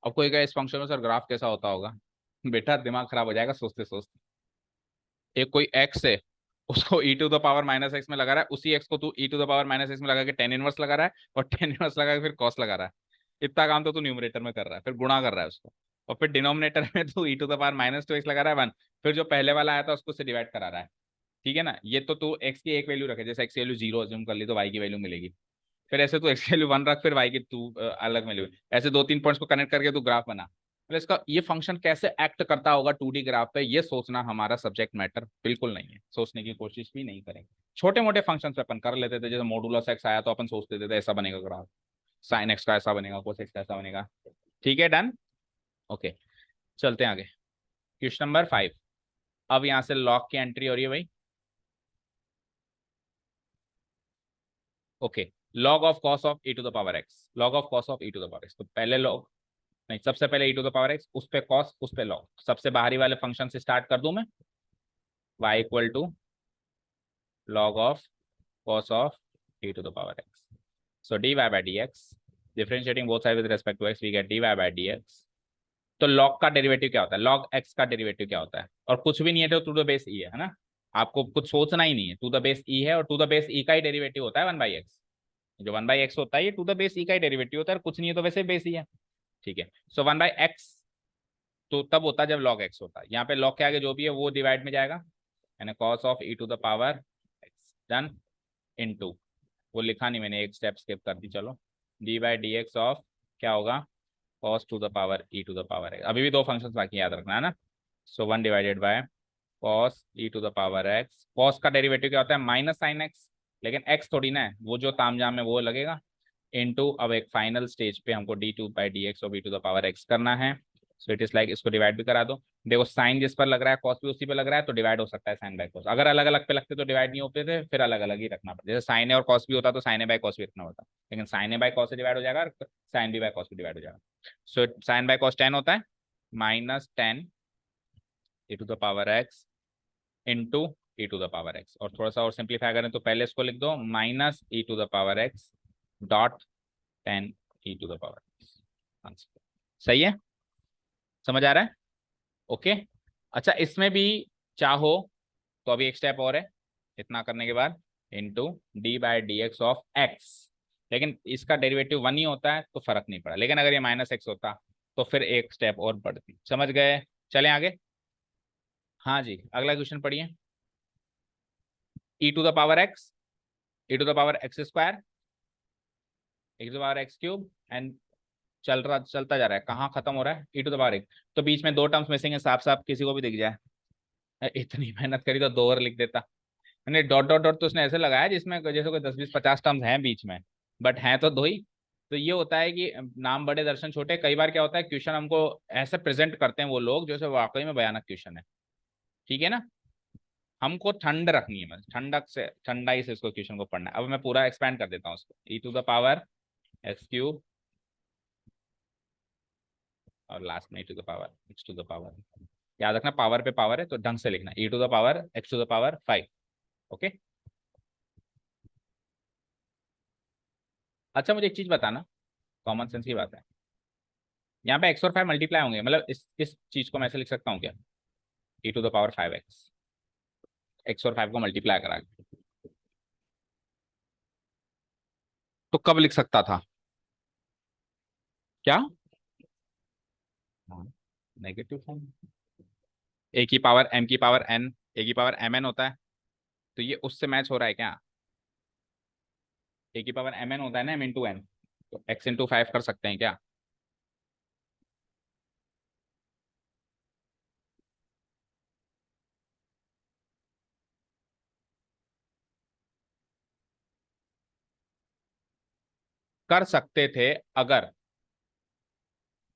अब कोई कहे इस फंक्शन में सर ग्राफ कैसा होता होगा, बेटा दिमाग खराब हो जाएगा सोचते सोचते। एक कोई एक्स है, उसको e to the power minus x में लगा रहा है, उसी एक्स को तू e to the power minus x में लगा के टेन इनवर्स लगा रहा है, और टेन इनवर्स लगा के फिर कॉस लगा रहा है। इतना काम तो तू न्यूमरेटर में कर रहा है, फिर गुणा कर रहा है उसको, और फिर डिनोमिनेटर में तू e to the power -2x लगा रहा है 1, फिर जो पहले वाला आया था उसको से डिवाइड करा रहा है। ठीक है ना, ये तो तू एक्स की एक वैल्यू रखे, जैसे एक्स की वैल्यू 0 अज्यूम कर ली तो वाई की वैल्यू मिलेगी, फिर ऐसे तू एक्स की वैल्यू 1 रख, फिर वाई की तू अलग वैल्यू, ऐसे 2-3 पॉइंट्स को कनेक्ट करके तू ग्राफ बना। मतलब इसका ये फंक्शन कैसे एक्ट करता होगा 2D ग्राफ पे, ये सोचना हमारा सब्जेक्ट मैटर बिल्कुल नहीं है, सोचने की कोशिश भी नहीं करेंगे। छोटे मोटे फंक्शन पे अपन कर लेते थे, जैसे मॉडुलस एक्स आया तो अपन सोचते थे ऐसा बनेगा ग्राफ, साइन एक्स का ऐसा बनेगा, कोस एक्स का ऐसा बनेगा। ठीक है, डन। ओके, चलते हैं आगे, क्वेश्चन नंबर 5। अब यहाँ से लॉग की एंट्री हो रही है भाई। Okay, log of cos of e to the power x, log of cos of e to the power x, तो पहले लॉग, नहीं सबसे पहले e to the power x, उस पे कॉस, उस पे लॉग, सबसे बाहरी वाले फंक्शन से स्टार्ट कर दूं मैं, y equal to log of cos of e to the power x, so dy by dx, differentiating both sides with respect to x we get dy by dx। तो log का derivative क्या होता है, log x का derivative क्या होता है, और कुछ भी नहीं है तो टू द बेस e है ना, आपको कुछ सोचना ही नहीं है, टू द बेस e है, और टू द बेस e का ही डेरिवेटिव होता है 1/x, जो 1/x होता है ये टू द बेस e का ही डेरिवेटिव होता है, कुछ नहीं है तो वैसे बेस ही है। ठीक है, सो 1/x तो तब होता है जब log x होता है, यहाँ पे log के आगे जो भी है वो डिवाइड में जाएगा, यानी cos of e to the power x done, into, वो लिखा नहीं मैंने, एक स्टेप स्किप कर दी, चलो d by d x of क्या होगा, cos to the power e to the power x, अभी भी 2 फंक्शंस बाकी याद रखना है ना। So 1 divided by cos e to the power x, cos का डेरिवेटिव क्या होता है माइनस साइन x, लेकिन x थोड़ी ना है, वो जो तामझाम है वो लगेगा, इनटू अब एक फाइनल स्टेज पे हमको d two by d x of e to the power x करना है। सो इट इज लाइक, इसको डिवाइड भी करा दो, देखो साइन जिस पर लग रहा है कॉस भी उसी पे लग रहा है, तो डिवाइड हो सकता है साइन बाय कॉस, अगर अलग अलग पे लगते तो डिवाइड नहीं होते थे, फिर अलग अलग ही रखना पड़ता, जैसे साइन ए और कॉस भी होता तो साइन ए बाय कॉस भी रखना होता, लेकिन साइन ए बाय कॉस से डिवाइड हो जाएगा और साइन बी बाय कॉस भी डिवाइड हो जाएगा। सो साइन बाय कॉस 10 होता है, -10 e to the power x into e to the power x, और थोड़ा सा और सिंप्लीफाई करें तो पहले इसको लिख दो minus e to the power x dot 10 e to the power x, answer सही है, समझ आ रहा है? ओके, अच्छा इसमें भी चाहो तो अभी एक स्टेप और है, इतना करने के बाद into D by d x of x, लेकिन इसका डेरिवेटिव 1 ही होता है तो फर्क नहीं पड़ा, लेकिन अगर ये -x होता तो फिर एक स्टेप और बढ़ती, समझ गए? चलें आगे। हाँ जी, अगला क्वेश्चन पढ़िए, e to the power x, e to the power x square, x to the power x cube, and चलता जा रहा है, कहाँ खत्म हो रहा है, e to the power x, तो बीच में 2 टर्म्स मिसिंग है, साफ साफ किसी को भी दिख जाए, इतनी मेहनत करी तो 2 और लिख देता। मैंने डॉट डॉट डॉट तो उसने ऐसे लगाया जिसमें जैसे कोई 10 20 50 टर्म्स हैं बीच में, बट हैं तो 2 ही। तो ये होता है कि नाम बड़े दर्शन छोटे। कई बार क्या होता है, क्वेश्चन हमको ऐसे प्रेजेंट करते हैं वो लोग जैसे वाकई में भयानक क्वेश्चन है। ठीक है ना, हमको ठंड रखनी है, बस ठंडक से, ठंडाई से इसको क्वेश्चन को पढ़ना है। अब मैं पूरा एक्सपैंड कर देता हूँ उसको, e⁻x³ और लास्ट में e⁻x⁵ याद रखना, पावर पे पावर है तो ढंग से लिखना, e⁻x⁵ 5। ओके। अच्छा मुझे एक चीज बताना, कॉमन सेंस की बात है, यहाँ पे x और 5 मल्टीप्लाई होंगे, मतलब इस चीज को मैं ऐसे लिख सकता हूँ क्या, e⁻5x, x और 5 को मल्टीप्लाई करा के। तो कब लिख सकता था क्या, नेगेटिव फॉर्म, a⁻m⁻n, a⁻mn होता है, तो ये उससे मैच हो रहा है क्या, a⁻mn होता है ना, m×n, तो x×5 कर सकते हैं क्या। कर सकते थे अगर,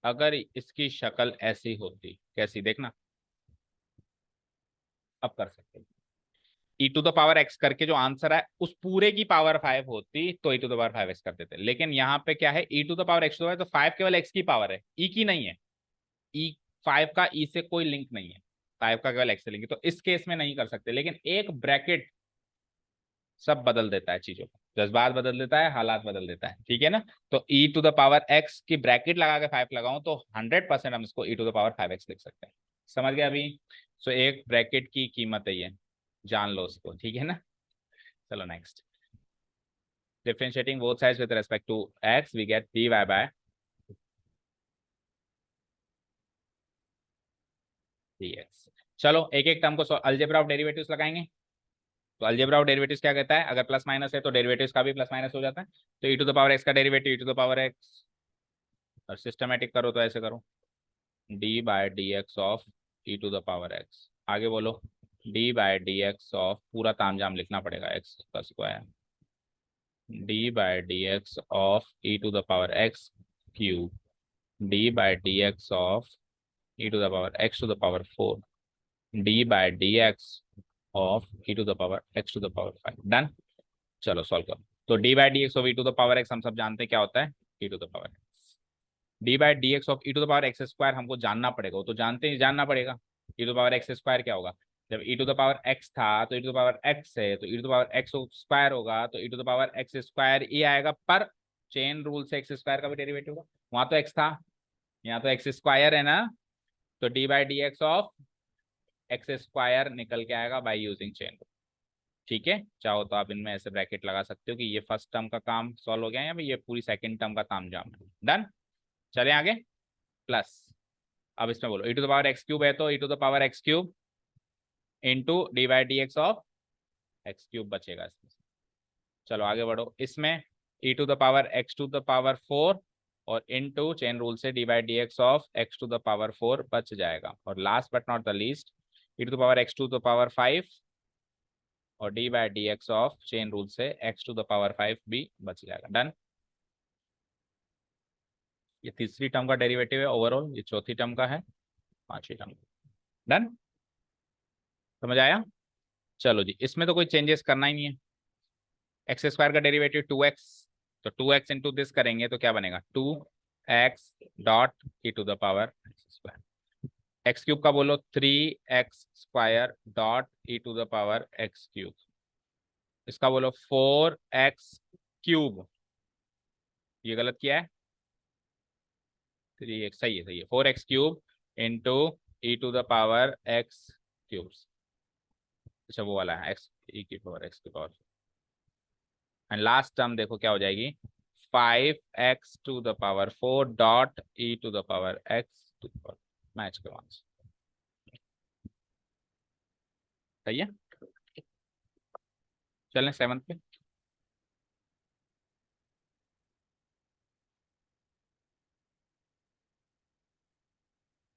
अगर इसकी शक्ल ऐसी होती, कैसी देखना, अब कर सकते हैं। e⁻x करके जो आंसर है उस पूरे की पावर 5 होती तो e⁻5x कर देते, लेकिन यहाँ पे क्या है, e⁻x तो 5 केवल x की पावर है, e की नहीं है। ई 5 का ई से कोई लिंक नहीं है, 5 का केवल x से लिंक है, तो इस केस में नहीं कर सकते। लेकिन एक ब्रैकेट सब बदल देता है चीजों को, जज्बात बदल देता है, हालात बदल देता है, ठीक है ना। तो e⁻x की ब्रैकेट लगा के 5 लगाऊं तो 100% हम इसको e⁻5x लिख सकते हैं। समझ गए अभी। सो एक ब्रैकेट की कीमत है ये, जान लो उसको, ठीक है ना। चलो next, differentiating both sides with respect to x we get dy/dx। चलो एक एक टर्म को अलजेब्रा ऑफ डेरिवेटिव्स लगाएंगे। तो अलजेब्रा ऑफ डेरिवेटिव्स क्या कहता है, अगर प्लस माइनस है तो डेरिवेटिव्स का भी प्लस माइनस हो जाता है। तो e⁻x का डेरिवेटिव e⁻x, और सिस्टमेटिक करो तो ऐसे करो, d/dx ऑफ e⁻x, आगे बोलो d/dx ऑफ, पूरा तामझाम लिखना पड़ेगा, x का square, d/dx of e⁻x³ d/dx of e⁻x⁴ d/dx of e⁻x⁵ done. चलो सॉल्व करो। तो d/dx ऑफ e⁻x हम सब जानते हैं क्या होता है, e⁻x, d/dx ऑफ e⁻x² हमको जानना पड़ेगा, वो तो जानते ही, जानना पड़ेगा e⁻x² क्या होगा। जब e⁻x था तो e⁻x है, तो e⁻x² होगा, तो e⁻x² ये आएगा, पर चेन रूल से x² का भी डेरिवेटिव होगा, वहां तो x था, यहाँ तो x² है ना, तो d/dx ऑफ x² निकल के आएगा बाई यूजिंग चेन रूल। ठीक है, चाहो तो आप इनमें ऐसे ब्रैकेट लगा सकते हो कि ये फर्स्ट टर्म का काम सॉल्व हो गया है, या फिर ये पूरी सेकंड टर्म का काम जाम है। डन। चले आगे, प्लस, अब इसमें बोलो e⁻x³ है तो e⁻x³ into d/dx of x³ बचेगा इसमें। चलो आगे बढ़ो, इसमें e⁻x⁴ और इनटू चेन रूल से d/dx ऑफ x⁴ बच जाएगा, और last but not the least e⁻x⁵ और d/dx ऑफ चेन रूल से x⁵ भी बच जाएगा। डन। ये तीसरी टर्म का डेरिवेटिव है ओवरऑल, ये चौथी टर्म का है, पांचवी टर्म। डन, समझ आया। चलो जी, इसमें तो कोई चेंजेस करना ही नहीं है। x² का डेरिवेटिव 2x, तो 2x इंटू दिस करेंगे तो क्या बनेगा, 2x डॉट x³ का बोलो 3x² डॉट इसका बोलो 4x³, ये गलत किया है, 3x सही है, सही है, 4x³ इंटू e⁻x³, अच्छा वो वाला है x e⁻x²। And last term देखो क्या हो जाएगी, 5x⁴ डॉट e⁻x², मैच के वहां, सही है। चलें 7th पे।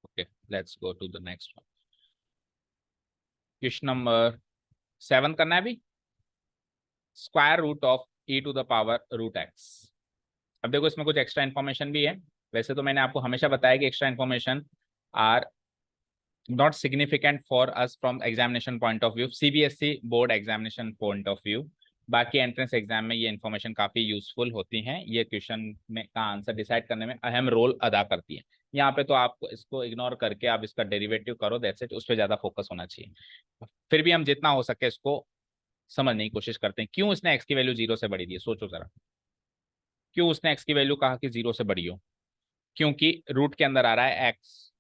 Okay, let's go to the next one. Question number 7 करना है अभी। Square root of e to the power root x. अब देखो इसमें कुछ एक्स्ट्रा इन्फॉर्मेशन भी है। वैसे तो मैंने आपको हमेशा बताया कि extra information are not significant for us from examination point of view, CBSE board examination point of view. बाकी एंट्रेंस एग्जाम में ये इन्फॉर्मेशन काफी यूजफुल होती हैं, ये क्वेश्चन में का आंसर डिसाइड करने में अहम रोल अदा करती है। यहाँ पे तो आप इसको इग्नोर करके आप इसका डेरिवेटिव करो, दैट्स इट, उस पर ज्यादा फोकस होना चाहिए। फिर भी हम जितना हो सके इसको समझने की कोशिश करते हैं। क्यों इसने एक्स की वैल्यू 0 से बढ़ी दी है, सोचो जरा। क्यों उसने एक्स की वैल्यू कहा कि 0 से बढ़ी हो? क्योंकि रूट के अंदर आ रहा है एक्स,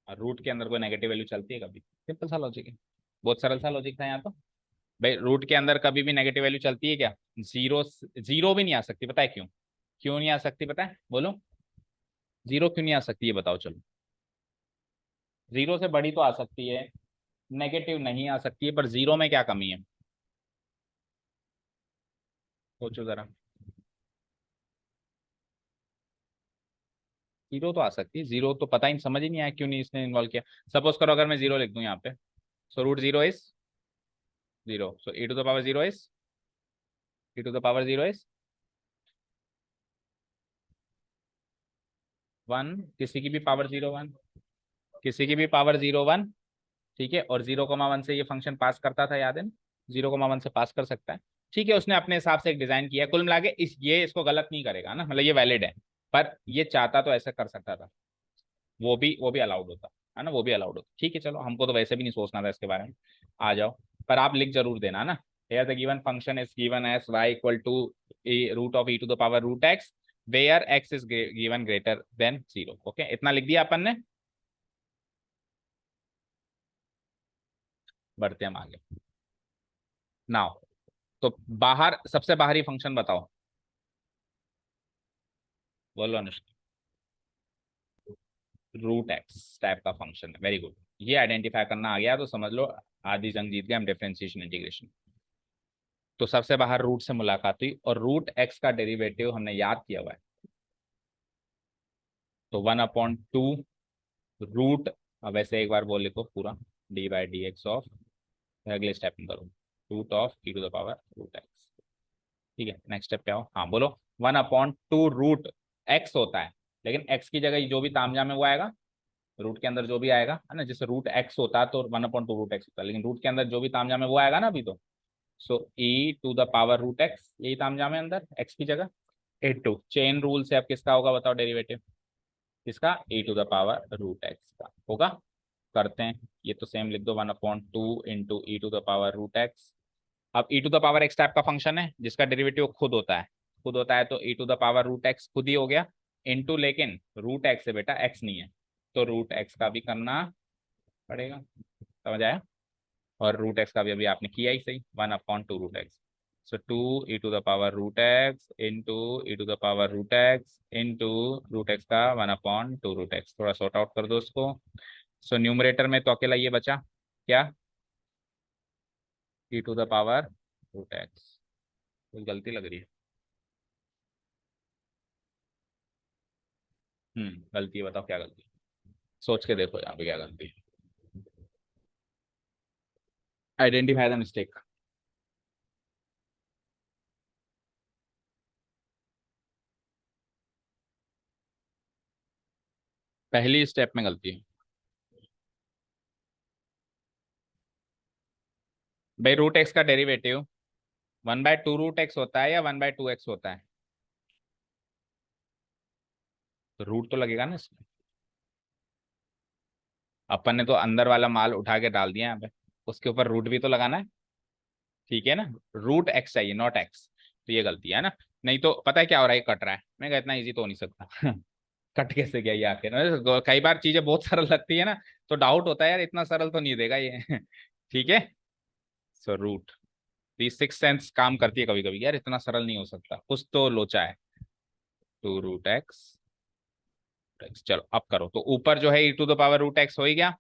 और रूट के अंदर कोई नेगेटिव वैल्यू चलती है कभी? सिंपल सा लॉजिक है, बहुत सरल सा लॉजिक था यहाँ तो। भाई रूट के अंदर कभी भी नेगेटिव वैल्यू चलती है क्या? जीरो, जीरो भी नहीं आ सकती। पता है क्यों? क्यों नहीं आ सकती पता है, बोलो। जीरो क्यों नहीं आ सकती ये बताओ चलो। जीरो से बड़ी तो आ सकती है, नेगेटिव नहीं आ सकती है, पर जीरो में क्या कमी है? सोचो जरा। जीरो तो आ सकती है, जीरो तो पता ही समझ ही नहीं आया क्यों नहीं इसने इन्वॉल्व किया। सपोज करो अगर मैं जीरो लिख दूं यहाँ पे, so root zero is zero, so e to the power zero is, e to the power zero is one. किसी की भी पावर जीरो वन, किसी की भी पावर जीरो वन, ठीक है। और 0,1 से ये फंक्शन पास करता था, याद है ना? 0,1 से पास कर सकता है, ठीक है। उसने अपने हिसाब से एक डिजाइन किया, कुल मिला के इस ये इसको गलत नहीं करेगा ना, मतलब ये वैलिड है। पर ये चाहता तो ऐसा कर सकता था, वो भी अलाउड होता है ना, वो भी अलाउड होता। ठीक है चलो, हमको तो वैसे भी नहीं सोचना था इसके बारे में, आ जाओ। पर आप लिख जरूर देना ना, here the given function is given as y equal to a root of e to the power root x where x is given greater than 0। Okay, इतना लिख दिया अपन ने। बढ़ते हम आगे नाउ। तो बाहर सबसे बाहरी फंक्शन बताओ, बोलो अनुष्का। रूट एक्स टाइप का फंक्शन है, वेरी गुड। ये आइडेंटिफाई करना आ गया तो समझ लो आधी जंग जीत गए हम डिफरेंशिएशन इंटीग्रेशन। तो सबसे बाहर रूट से मुलाकात हुई और रूट एक्स का डेरिवेटिव हमने याद किया हुआ है, तो 1/2 रूट। अब वैसे एक बार बोल लिखो पूरा, dy/dx ऑफ, अगले स्टेप में करो, root of e to the power root x. ठीक है, नेक्स्ट स्टेप पे आओ। हाँ बोलो। 1/2 रूट एक्स होता है, लेकिन एक्स की जगह जो भी तामझाम है वो आएगा, रूट के अंदर जो भी आएगा है ना। जैसे रूट एक्स होता है तो 1/2 रूट एक्स होता है, लेकिन रूट के अंदर जो भी तामझाम है वो आएगा ना अभी तो। So e to the power root x, यही तामझाम है अंदर एक्स की जगह। A2 चेन रूल से अब किसका होगा बताओ डेरिवेटिव? किसका? e to the power root x का होगा। करते हैं, ये तो सेम लिख दो, 1/2 into e to the power root x. अब e to the power x type का फंक्शन है जिसका डेरिवेटिव खुद होता है, खुद होता है तो e to the power root x खुद ही हो गया इंटू, लेकिन रूट एक्स है बेटा, एक्स नहीं है, तो रूट एक्स का भी करना पड़ेगा। समझ आया? और रूट एक्स का भी अभी आपने किया ही सही, 1/2 root x. So 2 e to the power root x into e to the power root x into root x का 1/2 रूट एक्स। थोड़ा सॉर्ट आउट कर दो उसको। सो न्यूमरेटर में तो अकेला ये बचा क्या? E to the power root x. कोई गलती लग रही है? गलती है, बताओ क्या गलती है? सोच के देखो यहाँ पे क्या गलती है, आइडेंटिफाई द मिस्टेक। पहली स्टेप में गलती है भाई। रूट एक्स का डेरिवेटिव 1/2 रूट एक्स होता है या 1/2 एक्स होता है? तो रूट तो लगेगा ना इसमें। अपन ने तो अंदर वाला माल उठा के डाल दिया यहाँ पे, उसके ऊपर रूट भी तो लगाना है, ठीक है ना। रूट एक्स चाहिए, नॉट एक्स। तो ये गलती है ना। नहीं तो पता है क्या हो रहा है, कट रहा है। मैं कहा इतना इजी तो हो नहीं सकता कट कैसे गया ये आखिर? कई बार चीजें बहुत सरल लगती है ना, तो डाउट होता है यार इतना सरल तो नहीं देगा ये ठीक है। सो रूट, सिक्स सेंस काम करती है कभी कभी, यार इतना सरल नहीं हो सकता, कुछ तो लोचा है। 2 रूट एक्स, चलो अब करो। तो ऊपर जो है e to the power root x हो ही गया।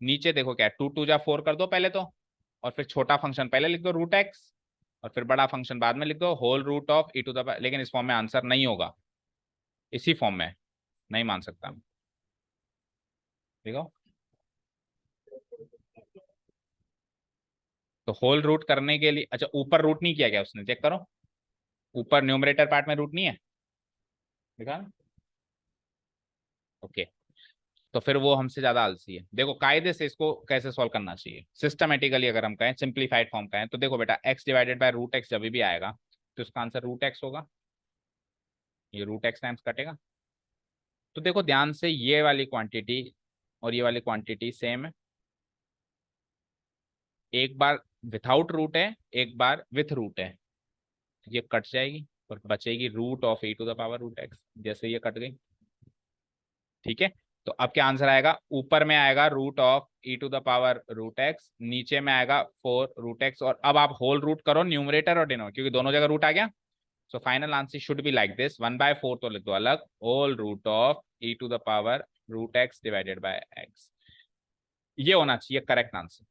नीचे देखो क्या, 2 2 जा 4 कर दो पहले तो, और फिर छोटा फंक्शन पहले लिख दो रूट एक्स, और फिर बड़ा फंक्शन बाद में लिख दो whole root of e to the. लेकिन इस फॉर्म में आंसर नहीं होगा, इसी फॉर्म में नहीं मान सकता मैं। देखो तो होल रूट करने के लिए, अच्छा ऊपर रूट नहीं किया गया उसने, चेक करो ऊपर न्यूमरेटर पार्ट में रूट नहीं है, देखा। ओके, तो फिर वो हमसे ज्यादा आलसी है। देखो कायदे से इसको कैसे सॉल्व करना चाहिए, सिस्टमेटिकली अगर हम कहें, सिंप्लीफाइड फॉर्म कहें, तो देखो बेटा x divided by root x जब भी आएगा तो इसका आंसर रूट एक्स होगा, ये रूट एक्स टाइम्स कटेगा। तो देखो ध्यान से, ये वाली क्वांटिटी और ये वाली क्वांटिटी सेम है, एक बार विथआउट रूट है, एक बार विथ रूट है, ये कट जाएगी और बचेगी root of e to the power root x, जैसे ये कट गई। ठीक है, तो अब क्या आंसर आएगा, ऊपर में आएगा root of e to the power root x, नीचे में आएगा 4 रूट एक्स, और अब आप होल रूट करो न्यूमरेटर और डिनोमिनेटर, क्योंकि दोनों जगह रूट आ गया। So final answer should be like this, 1/4 तो लिख दो अलग, whole root of e to the power root x divided by x, ये होना चाहिए करेक्ट आंसर।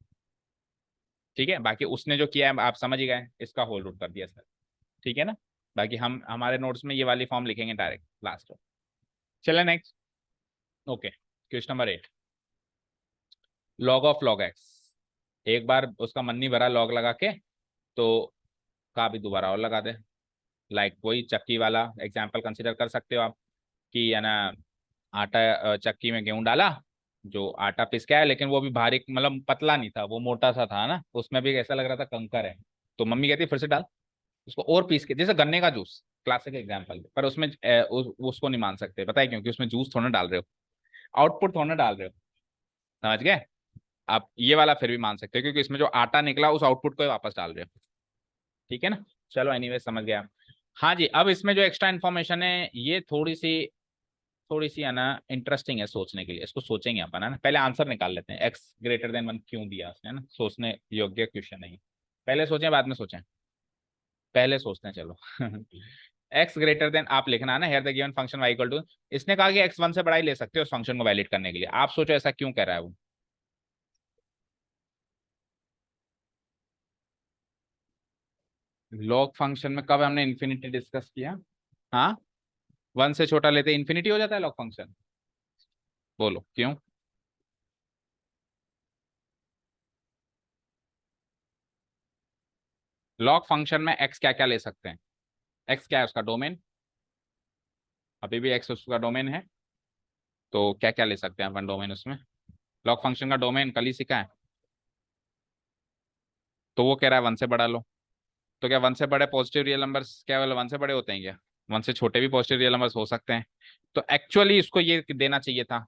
ठीक है, बाकी उसने जो किया है आप समझ ही गए, इसका होल रूट कर दिया सर। ठीक है ना, बाकी हम हमारे नोट्स में ये वाली फॉर्म लिखेंगे डायरेक्ट लास्ट में। चले next. Okay, question number 8, log of log x. एक बार उसका मन नहीं भरा लॉग लगा के, तो कहा भी दोबारा और लगा दे। लाइक वही चक्की वाला एग्जाम्पल कंसिडर कर सकते हो आप, कि है ना, आटा चक्की में गेहूं डाला, जो आटा पिस के आया, लेकिन वो भी भारी मतलब पतला नहीं था, वो मोटा सा था ना, उसमें भी ऐसा लग रहा था कंकर है। तो मम्मी कहती फिर से डाल उसको और पीस के, जैसे गन्ने का जूस, क्लासिक एग्जाम्पल, पर उसमें उसको नहीं मान सकते, पता है क्यों? क्योंकि उसमें जूस थोड़ा डाल रहे हो, आउटपुट थोड़ा डाल रहे हो, समझ गए। आप ये वाला फिर भी मान सकते हो, क्योंकि इसमें जो आटा निकला उस आउटपुट को ही वापस डाल रहे हो। ठीक है ना, चलो एनीवे समझ गया। हाँ जी, अब इसमें जो एक्स्ट्रा इन्फॉर्मेशन है ये थोड़ी सी है ना इंटरेस्टिंग है सोचने के लिए, इसको सोचेंगे अपन, है ना। पहले आंसर निकाल लेते हैं, x greater than 1 क्यों दिया उसने, है ना, सोचने योग्य क्वेश्चन नहीं। पहले सोचें बाद में सोचें, पहले सोचते हैं चलो। x greater than आप लिखना है ना, here the given function y equal to, इसने कहा कि x 1 से बड़ा ही ले सकते हो उस फंक्शन को वैलिड करने के लिए, आप सोचो ऐसा क्यों कह रहा है वो। लॉग फंक्शन में कब हमने इन्फिनिटी डिस्कस किया? हाँ, 1 से छोटा लेते इन्फिनिटी हो जाता है लॉग फंक्शन, बोलो क्यों? लॉग फंक्शन में x क्या क्या ले सकते हैं? x क्या है उसका डोमेन, अभी भी x उसका डोमेन है, तो क्या क्या ले सकते हैं अपन डोमेन उसमें? लॉग फंक्शन का डोमेन कल ही सीखा है। तो वो कह रहा है 1 से बड़ा लो, तो क्या 1 से बड़े पॉजिटिव रियल नंबर्स क्या वाले 1 से बड़े होते हैं क्या? 1 से छोटे भी पॉजिटिव रियल नंबर्स हो सकते हैं। तो एक्चुअली इसको ये देना चाहिए था,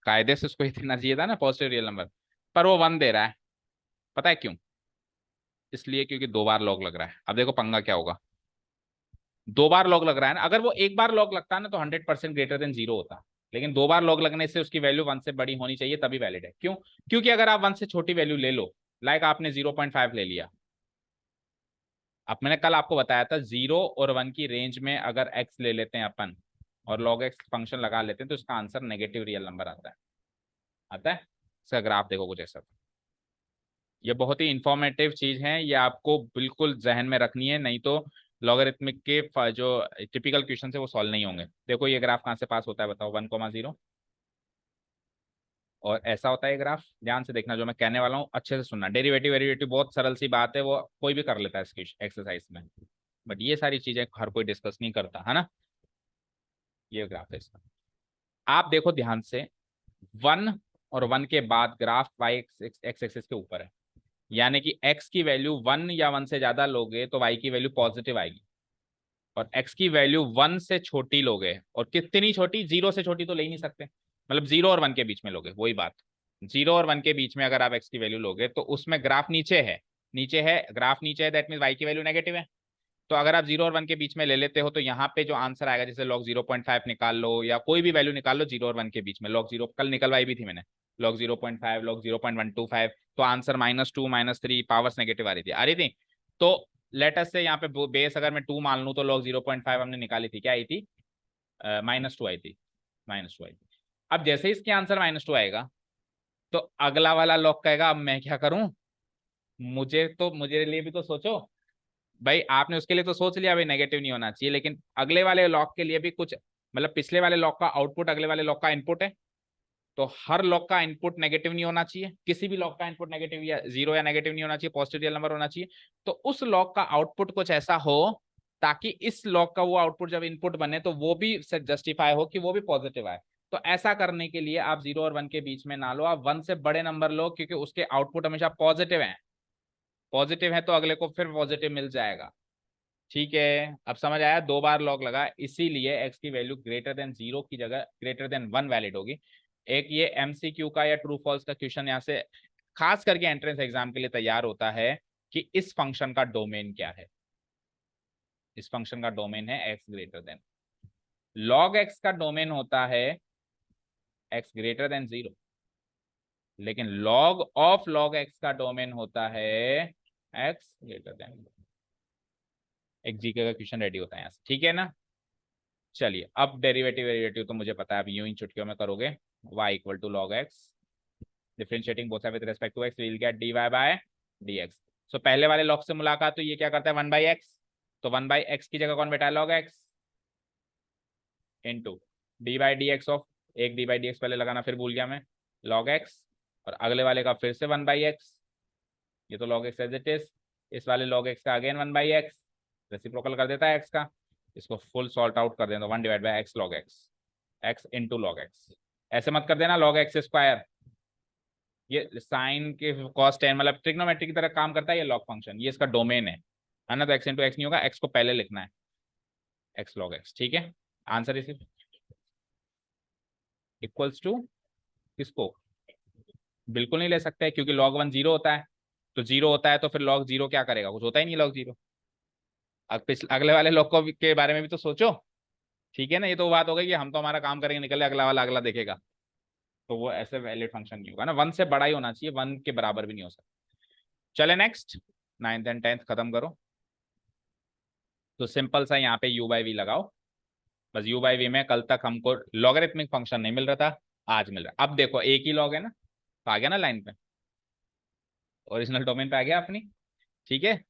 कायदे से उसको ये देना चाहिए था ना पॉजिटिव रियल नंबर, पर वो 1 दे रहा है। पता है क्यों? इसलिए क्योंकि 2 बार लॉग लग रहा है। अब देखो पंगा क्या होगा, 2 बार लॉग लग रहा है ना, अगर वो 1 बार लॉग लगता है ना तो 100% ग्रेटर देन 0 होता, लेकिन 2 बार लॉग लगने से उसकी वैल्यू 1 से बड़ी होनी चाहिए तभी वैलिड है। क्यों? क्योंकि अगर आप 1 से छोटी वैल्यू ले लो, लाइक आपने 0.5 ले लिया, अब मैंने कल आपको बताया था 0 और 1 की रेंज में अगर x ले लेते हैं अपन और log x फंक्शन लगा लेते हैं तो इसका आंसर नेगेटिव रियल नंबर आता है। आता है, इसका ग्राफ देखो कुछ ऐसा। ये बहुत ही इंफॉर्मेटिव चीज है, ये आपको बिल्कुल जहन में रखनी है, नहीं तो लॉगरिथमिक के जो टिपिकल क्वेश्चन है वो सॉल्व नहीं होंगे। देखो ये ग्राफ कहाँ से पास होता है बताओ, 1,0, और ऐसा होता है ग्राफ, ध्यान से देखना जो मैं कहने वाला हूँ, अच्छे से सुनना। डेरिवेटिव वेरिवेटिव बहुत सरल सी बात है, वो कोई भी कर लेता है इसकी एक्सरसाइज में, बट ये सारी चीजें हर कोई डिस्कस नहीं करता है ना। ये ग्राफ है इसका, आप देखो ध्यान से, 1 और 1 के बाद ग्राफ वाई एक्स एक्सिस के ऊपर है, यानी कि x की वैल्यू 1 या 1 से ज्यादा लोगे तो y की वैल्यू पॉजिटिव आएगी, और x की वैल्यू 1 से छोटी लोगे, और कितनी छोटी, 0 से छोटी तो ले ही नहीं सकते, मतलब 0 और 1 के बीच में लोगे, वही बात, 0 और 1 के बीच में अगर आप x की वैल्यू लोगे तो उसमें ग्राफ नीचे है, नीचे है, ग्राफ नीचे है, दैट मीन y की वैल्यू नेगेटिव है। तो अगर आप 0 और 1 के बीच में ले लेते हो तो यहाँ पे जो आंसर आएगा, जैसे लॉग 0.5 निकाल लो या कोई भी वैल्यू निकाल लो 0 और 1 के बीच में, लॉग 0 कल निकलवाई भी थी मैंने, लॉग 0.5, लॉग 0.125, तो आंसर -2 -3 पावर्स नेगेटिव आ रही थी। तो लेटस से यहाँ पे बेस अगर मैं 2 मान लूँ तो लॉग 0.5 हमने निकाली थी, क्या आई थी? -2 आई थी, -2 आई थी। अब जैसे इसके आंसर -2 आएगा तो अगला वाला लॉग कहेगा अब मैं क्या करूं, मुझे लिए भी तो सोचो। भाई आपने उसके लिए तो सोच लिया भाई नेगेटिव नहीं होना चाहिए, लेकिन अगले वाले लॉक के लिए भी कुछ, मतलब पिछले वाले लॉक का आउटपुट अगले वाले लॉक का इनपुट है, तो हर लॉग का इनपुट नेगेटिव नहीं होना चाहिए, किसी भी लॉग का इनपुट नेगेटिव या जीरो या नेगेटिव नहीं होना चाहिए, पॉजिटिव रियल नंबर होना चाहिए। तो उस लॉग का आउटपुट कुछ ऐसा हो ताकि इस लॉग का वो आउटपुट जब इनपुट बने तो वो भी जस्टिफाई हो कि वो भी पॉजिटिव आए। तो ऐसा करने के लिए आप 0 और 1 के बीच में ना लो, आप 1 से बड़े नंबर लो, क्योंकि उसके आउटपुट हमेशा पॉजिटिव है। पॉजिटिव है तो अगले को फिर पॉजिटिव मिल जाएगा। ठीक है, अब समझ आया? दो बार लॉग लगा, इसीलिए x की वैल्यू ग्रेटर देन 0 की जगह ग्रेटर देन 1 वैलिड होगी। एक ये MCQ का या ट्रू फॉल्स का क्वेश्चन यहाँ से खास करके एंट्रेंस एग्जाम के लिए तैयार होता है कि इस फंक्शन का डोमेन क्या है। इस फंक्शन का डोमेन है x greater than, log x का डोमेन होता है x ग्रेटर देन 0, लेकिन log ऑफ log x का डोमेन होता है x ग्रेटर देन। एक जीके का क्वेश्चन रेडी होता है यहाँ से, ठीक है ना? चलिए, अब डेरिवेटिव वेरिवेटिव तो मुझे पता है, अब यूं ही चुटकियों में करोगे। y equal to log x, differentiating both side with respect to x, will get dy by dx। So पहले वाले लॉग से मुलाकात, तो ये क्या करता है 1 बाई एक्स, तो 1 बाई एक्स की जगह कौन बैठा है log x into D by d x of, एक डी बाई डी एक्स पहले लगाना फिर भूल गया मैं, लॉग एक्स, और अगले वाले का फिर से 1 बाई एक्स, ये तो log x as it is, इस वाले लॉग एक्स का अगेन 1 बाई एक्स, रेसिप्रोकल कर देता है एक्स का, इसको फुल सॉल्ट आउट कर देना, 1 divide by x log x, x into log x. ऐसे मत कर देना लॉग एक्स स्क्वायर, ये साइन के कॉस टेन मतलब ट्रिग्नोमेट्री की तरह काम करता है ये लॉग फंक्शन, ये इसका डोमेन है ना? तो एक्स इंटू एक्स नहीं होगा, एक्स को पहले लिखना है, एक्स लॉग एक्स, ठीक है? आंसर इसी इक्वल्स टू किसको बिल्कुल नहीं ले सकते, क्योंकि log 1 जीरो होता है, तो जीरो होता है तो फिर log 0 क्या करेगा, कुछ होता ही नहीं log 0। अब अगले वाले log को के बारे में भी तो सोचो, ठीक है ना? ये तो बात हो गई कि हम तो हमारा काम करेंगे निकले, अगला वाला अगला देखेगा, तो वो ऐसे वैलिड फंक्शन नहीं होगा ना, 1 से बड़ा ही होना चाहिए, 1 के बराबर भी नहीं हो सकता। चले नेक्स्ट, 9th एंड 10th खत्म करो। तो सिंपल सा यहाँ पे u बाई वी लगाओ, बस u बाई वी में कल तक हमको लॉगरिथमिक फंक्शन नहीं मिल रहा था, आज मिल रहा है। अब देखो एक ही लॉग है ना, तो आ गया ना लाइन पे, ओरिजिनल डोमेन पे आ गया अपनी, ठीक है?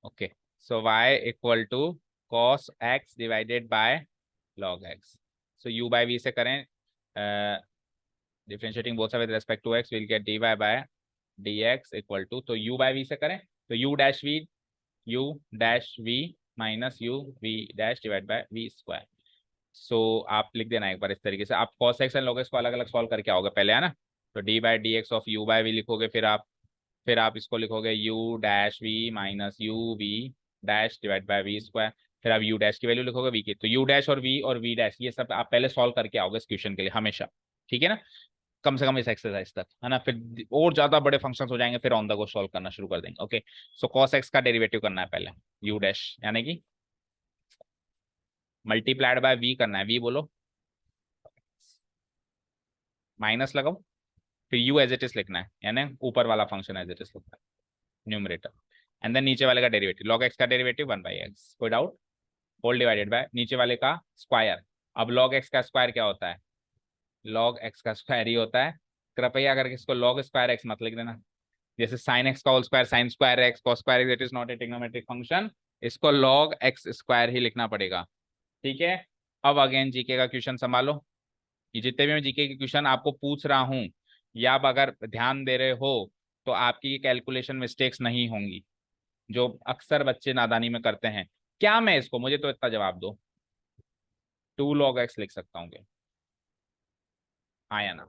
Okay, so y equal to cos x divided by log x. So u by v से करें, differentiating both side with respect to x, will get dy by dx equal to, तो u by v से करें तो u dash v minus u v dash divide by v square. सो आप लिख देना एक बार इस तरीके से, आप cos x and log x को अलग अलग सॉल्व करके आओगे पहले, है ना? तो d by d x of u by v लिखोगे, फिर आप इसको लिखोगे u dash v minus u v dash divide by v square, फिर आप u डैश की वैल्यू लिखोगे v की, तो u डैश और v डैश ये सब आप पहले सॉल्व करके आओगे इस क्वेश्चन के लिए हमेशा, ठीक है ना? कम से कम इस एक्सरसाइज तक, है ना? फिर और ज्यादा बड़े फंक्शंस हो जाएंगे, फिर ऑन द गो सॉल्व करना शुरू कर देंगे। ओके, सो cos x का डेरिवेटिव करना है पहले, u डैश यानी कि मल्टीप्लाइड बाय v करना है, v बोलो, माइनस लगाओ, फिर u एज इट इज लिखना है, यानी ऊपर वाला फंक्शन एज इट इज लिखना है, न्यूमरेटर, एंड देन नीचे वाले का डेरिवेटिव, log x का डेरिवेटिव 1 बाई एक्स, कोई डाउट? होल डिवाइडेड बाय नीचे वाले का स्क्वायर। अब log x का स्क्वायर क्या होता है? log x का स्क्वायर ही होता है, कृपया करके इसको log स्क्वायर x मत लिख देना, जैसे sin x का whole square sine square x, cos square x, it is not a trigonometric function, इसको log x स्क्वायर ही लिखना पड़ेगा, ठीक है? अब अगेन जीके का क्वेश्चन संभालो, ये जितने भी मैं जीके के क्वेश्चन आपको पूछ रहा हूं, या आप अगर ध्यान दे रहे हो तो आपकी कैलकुलेशन मिस्टेक्स नहीं होंगी, जो अक्सर बच्चे नादानी में करते हैं। क्या मैं इसको, मुझे तो इतना जवाब दो, 2 log x लिख सकता हूँ क्या? हाँ या ना?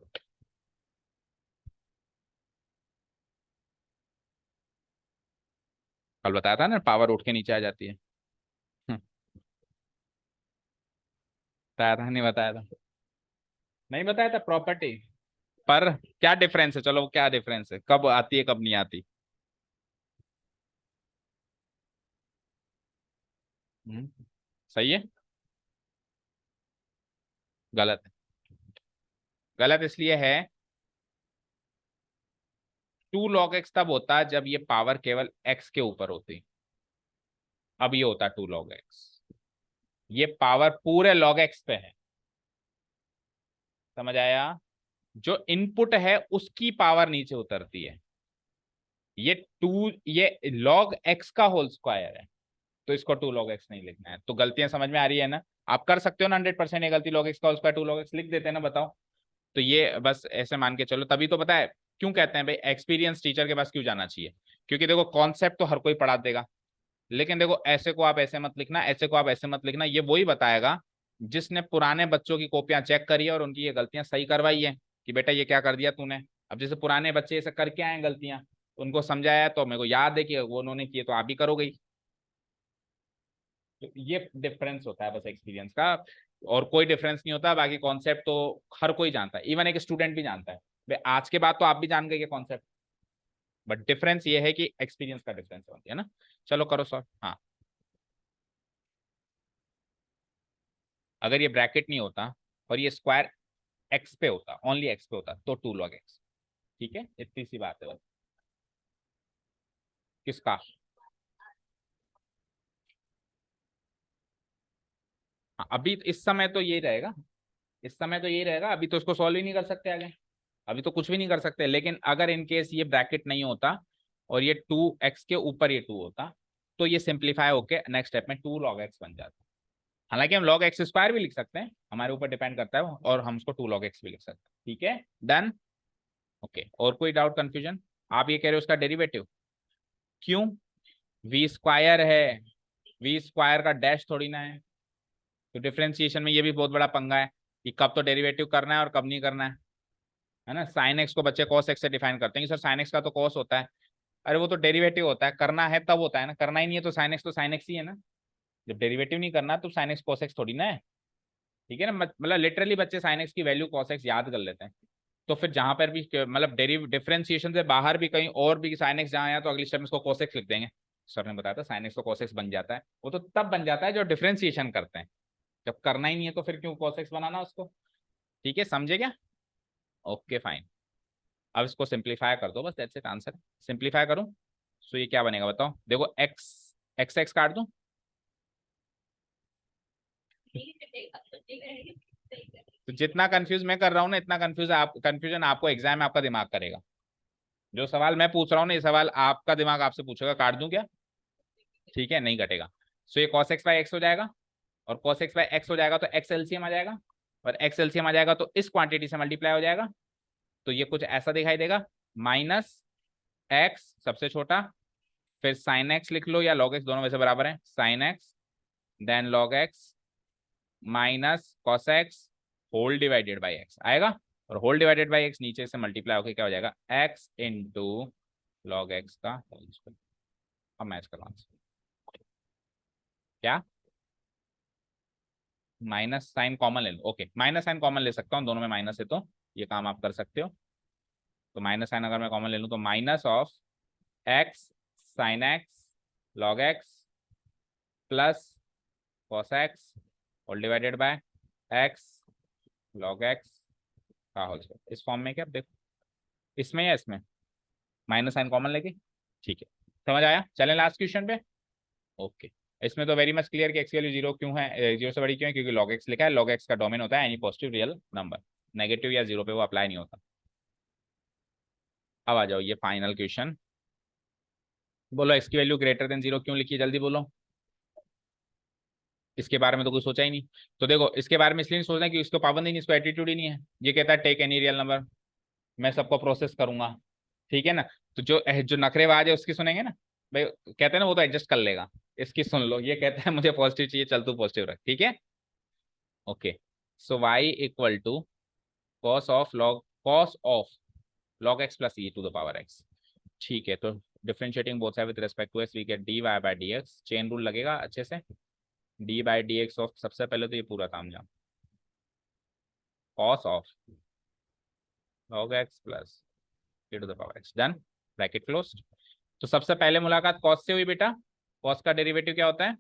कल बताया था ना पावर उठ के नीचे आ जाती है। बताया था नहीं बताया था? नहीं बताया था प्रॉपर्टी, पर क्या डिफरेंस है, चलो क्या डिफरेंस है, कब आती है कब नहीं आती? सही है? गलत है। गलत इसलिए है, 2 log x तब होता है जब ये पावर केवल x के ऊपर होती, अब ये होता है 2 log x, ये पावर पूरे log x पे है, समझ आया? जो इनपुट है उसकी पावर नीचे उतरती है, ये log x का होल स्क्वायर है, तो इसको 2 log x नहीं लिखना है। तो गलतियां समझ में आ रही है ना? आप कर सकते हो ना 100%, ये गलती log x का होल स्क्वायर 2 log x लिख देते हैं ना, बताओ? तो ये बस ऐसे मान के चलो, तभी तो पता है क्यों कहते हैं भाई एक्सपीरियंस टीचर के पास क्यों जाना चाहिए, क्योंकि देखो कॉन्सेप्ट तो हर कोई पढ़ा देगा, लेकिन देखो ऐसे को आप ऐसे मत लिखना, ऐसे को आप ऐसे मत लिखना, ये वही बताएगा जिसने पुराने बच्चों की कॉपियां चेक करी है और उनकी ये गलतियां सही करवाई है कि बेटा ये क्या कर दिया तूने। अब जैसे पुराने बच्चे ऐसे करके आए हैं गलतियां, उनको समझाया तो मेरे को याद है कि वो उन्होंने किए, तो आप भी करोगे ही। तो ये डिफरेंस होता है बस एक्सपीरियंस का, और कोई डिफरेंस नहीं होता। बाकी कॉन्सेप्ट तो हर कोई जानता है, इवन एक स्टूडेंट भी जानता है भाई, आज के बाद तो आप भी जान गए कॉन्सेप्ट, बट डिफरेंस ये है कि एक्सपीरियंस का डिफरेंस होती है ना। चलो करो सॉल्व। हाँ, अगर ये ब्रैकेट नहीं होता और ये स्क्वायर एक्स पे होता, ओनली एक्स पे होता, तो 2 log x। ठीक है, इतनी सी बात है बस। किसका? हाँ, अभी इस समय तो यही रहेगा, इस समय तो यही रहेगा, अभी तो इसको सॉल्व ही नहीं कर सकते आगे, अभी तो कुछ भी नहीं कर सकते। लेकिन अगर इन केस ये ब्रैकेट नहीं होता और ये 2x के ऊपर ये 2 होता, तो ये सिंप्लीफाई होके नेक्स्ट स्टेप में 2 log x बन जाता। हालांकि हम log x स्क्वायर भी लिख सकते हैं, हमारे ऊपर डिपेंड करता है वो, और हम उसको 2 log x भी लिख सकते हैं। ठीक है, डन। ओके, और कोई डाउट कंफ्यूजन? आप ये कह रहे हो उसका डेरिवेटिव क्यों? वी स्क्वायर है, वी स्क्वायर का डैश थोड़ी ना है। तो डिफरेंशिएशन में ये भी बहुत बड़ा पंगा है कि कब तो डेरिवेटिव करना है और कब नहीं करना है ना। साइन एक्स को बच्चे कॉस एक्स से डिफाइन करते हैं कि सर साइन एक्स का तो कॉस होता है। अरे वो तो डेरिवेटिव होता है, करना है तब होता है ना, करना ही नहीं है तो साइन एक्स ही है ना। जब डेरिवेटिव नहीं करना तो साइन एक्स कॉस एक्स थोड़ी ना है। ठीक है ना, मतलब लिटरली बच्चे साइन एक्स की वैल्यू कॉस एक्स याद कर लेते हैं। तो फिर जहां पर भी मतलब डिफरेंशिएशन से बाहर भी कहीं और भी साइन एक्स जहाँ आया तो अगली स्टेप में उसको cos x लिख देंगे। सर ने बताया था साइन एक्स तो cos x बन जाता है, वो तो तब बन जाता है जब डिफरेंशिएशन करते हैं, जब करना ही नहीं है तो फिर क्यों cos x बनाना उसको। ठीक है, समझे क्या? Okay fine. अब इसको सिंप्लीफाई कर दो बस, दैट्स इट, आंसर सिंप्लीफाई करूं। सो ये क्या बनेगा बताओ, देखो एक्स एक्स एक्स काट दूं। तो जितना कंफ्यूज मैं कर रहा हूँ ना, इतना कंफ्यूजन आपको एग्जाम में आपका दिमाग करेगा। जो सवाल मैं पूछ रहा हूँ ना, ये सवाल आपका दिमाग आपसे पूछेगा, काट दूं क्या? ठीक है, नहीं कटेगा। सो ये cos x बाई एक्स हो जाएगा, और cos x बाई एक्स हो जाएगा तो x एलसीएम आ जाएगा, और x एलसीएम आ जाएगा तो इस क्वांटिटी से मल्टीप्लाई हो जाएगा। तो ये कुछ ऐसा दिखाई देगा, माइनस एक्स सबसे छोटा, फिर साइन एक्स लिख लो या लॉग एक्स, दोनों वैसे बराबर है, sine x then log x minus cos x whole divided by x आएगा, और होल डिवाइडेड बाई एक्स नीचे से मल्टीप्लाई होकर क्या हो जाएगा, एक्स इंटू लॉग एक्स का होल स्क्वायर। अब मैच करो आंसर। क्या? माइनस साइन कॉमन ले लो, ओके माइनस साइन कॉमन ले सकता हूँ, दोनों में माइनस है तो ये काम आप कर सकते हो। तो माइनस साइन अगर मैं कॉमन ले लूँ तो minus of x sine x log x plus cos x whole divided by x log x का होल स्क्वायर। इस फॉर्म में क्या देखो, इसमें या इसमें, माइनस साइन कॉमन लेके। ठीक है, समझ आया? चलें लास्ट क्वेश्चन पे। ओके, इसमें तो वेरी मच क्लियर कि एक्स की वैल्यू जीरो क्यों है, जीरो से बड़ी क्यों है, क्योंकि लॉग एक्स लिखा है, लॉग एक्स का डोमेन होता है any positive real number, negative या जीरो पे वो अप्लाई नहीं होता। अब आ जाओ ये फाइनल क्वेश्चन, बोलो एक्स की वैल्यू ग्रेटर देन जीरो क्यों लिखी है, जल्दी बोलो। इसके बारे में तो कुछ सोचा ही नहीं। तो देखो इसके बारे में इसलिए नहीं सोचना कि इसको पाबंदी नहीं, इसको एटीट्यूड ही नहीं है। ये कहता है टेक एनी रियल नंबर, मैं सबको प्रोसेस करूंगा। ठीक है ना, तो जो जो नखरेबाज है उसकी सुनेंगे ना भाई, कहते हैं ना वो तो एडजस्ट कर लेगा। इसकी सुन लो, ये कहता है मुझे पॉजिटिव चाहिए, चल तू पॉजिटिव रख, ठीक है। Okay, so y equal to cos of log x plus e to the power x. ठीक है, तो differentiating both side with respect to x we get d y by d x, chain rule लगेगा अच्छे से। D by d x of, सबसे पहले तो ये पूरा काम जाम, cos of log x plus e to the power x, done, bracket close. तो सबसे पहले मुलाकात कॉस से हुई बेटा, कॉस का डेरिवेटिव क्या होता है,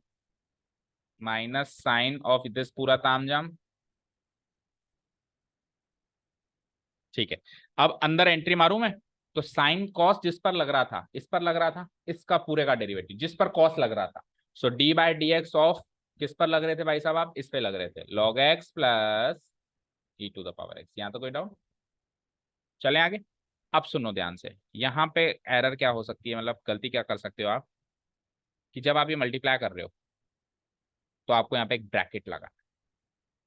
माइनस साइन ऑफ दिस पूरा तामझाम। ठीक है, अब अंदर एंट्री मारूं मैं, तो साइन कॉस जिस पर लग रहा था, इस पर लग रहा था, इसका पूरे का डेरिवेटिव जिस पर कॉस लग रहा था। So d by d x of, किस पर लग रहे थे भाई साहब आप, इस पे लग रहे थे, log x plus e to the power x. यहाँ तो कोई डाउट? चले आगे। अब सुनो ध्यान से, यहाँ पे एरर क्या हो सकती है, मतलब गलती क्या कर सकते हो आप, कि जब आप ये मल्टीप्लाई कर रहे हो तो आपको यहाँ पे एक ब्रैकेट लगा,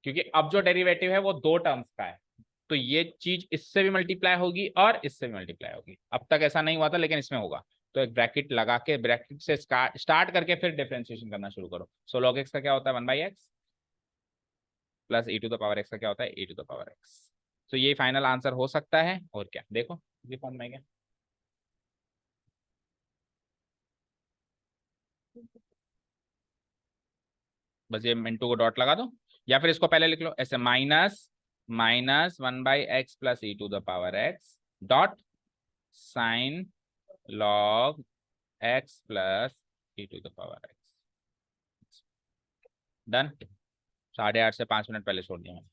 क्योंकि अब जो डेरिवेटिव है वो दो टर्म्स का है, तो ये चीज इससे भी मल्टीप्लाई होगी और इससे भी मल्टीप्लाई होगी। अब तक ऐसा नहीं हुआ था लेकिन इसमें होगा। तो एक ब्रैकेट लगा के ब्रैकेट से स्टार्ट करके फिर डिफरेंशिएशन करना शुरू करो। सो लॉग एक्स का क्या होता है 1/x plus e to the power x का क्या होता है e to the power x। तो ये फाइनल आंसर हो सकता है। और क्या देखो ये फॉर्म में क्या, बस ये मिनटू को डॉट लगा दो, या फिर इसको पहले लिख लो ऐसे minus minus 1/x plus e to the power x dot sine log x plus e to the power x। Done. 8:30 से 5 मिनट पहले छोड़ दिया मैंने,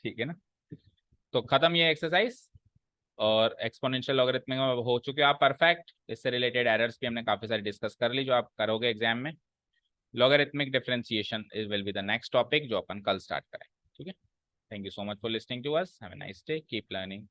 ठीक है ना। तो खत्म ये एक्सरसाइज। और एक्सपोनेंशियल लॉगरिथमिक में हो चुके हो आप परफेक्ट। इससे रिलेटेड एरर्स भी हमने काफी सारी डिस्कस कर ली जो आप करोगे एग्जाम में। Logarithmic differentiation is will be the next topic जो अपन कल स्टार्ट करें, ठीक है। Thank you so much for listening to us, have a nice day, keep learning.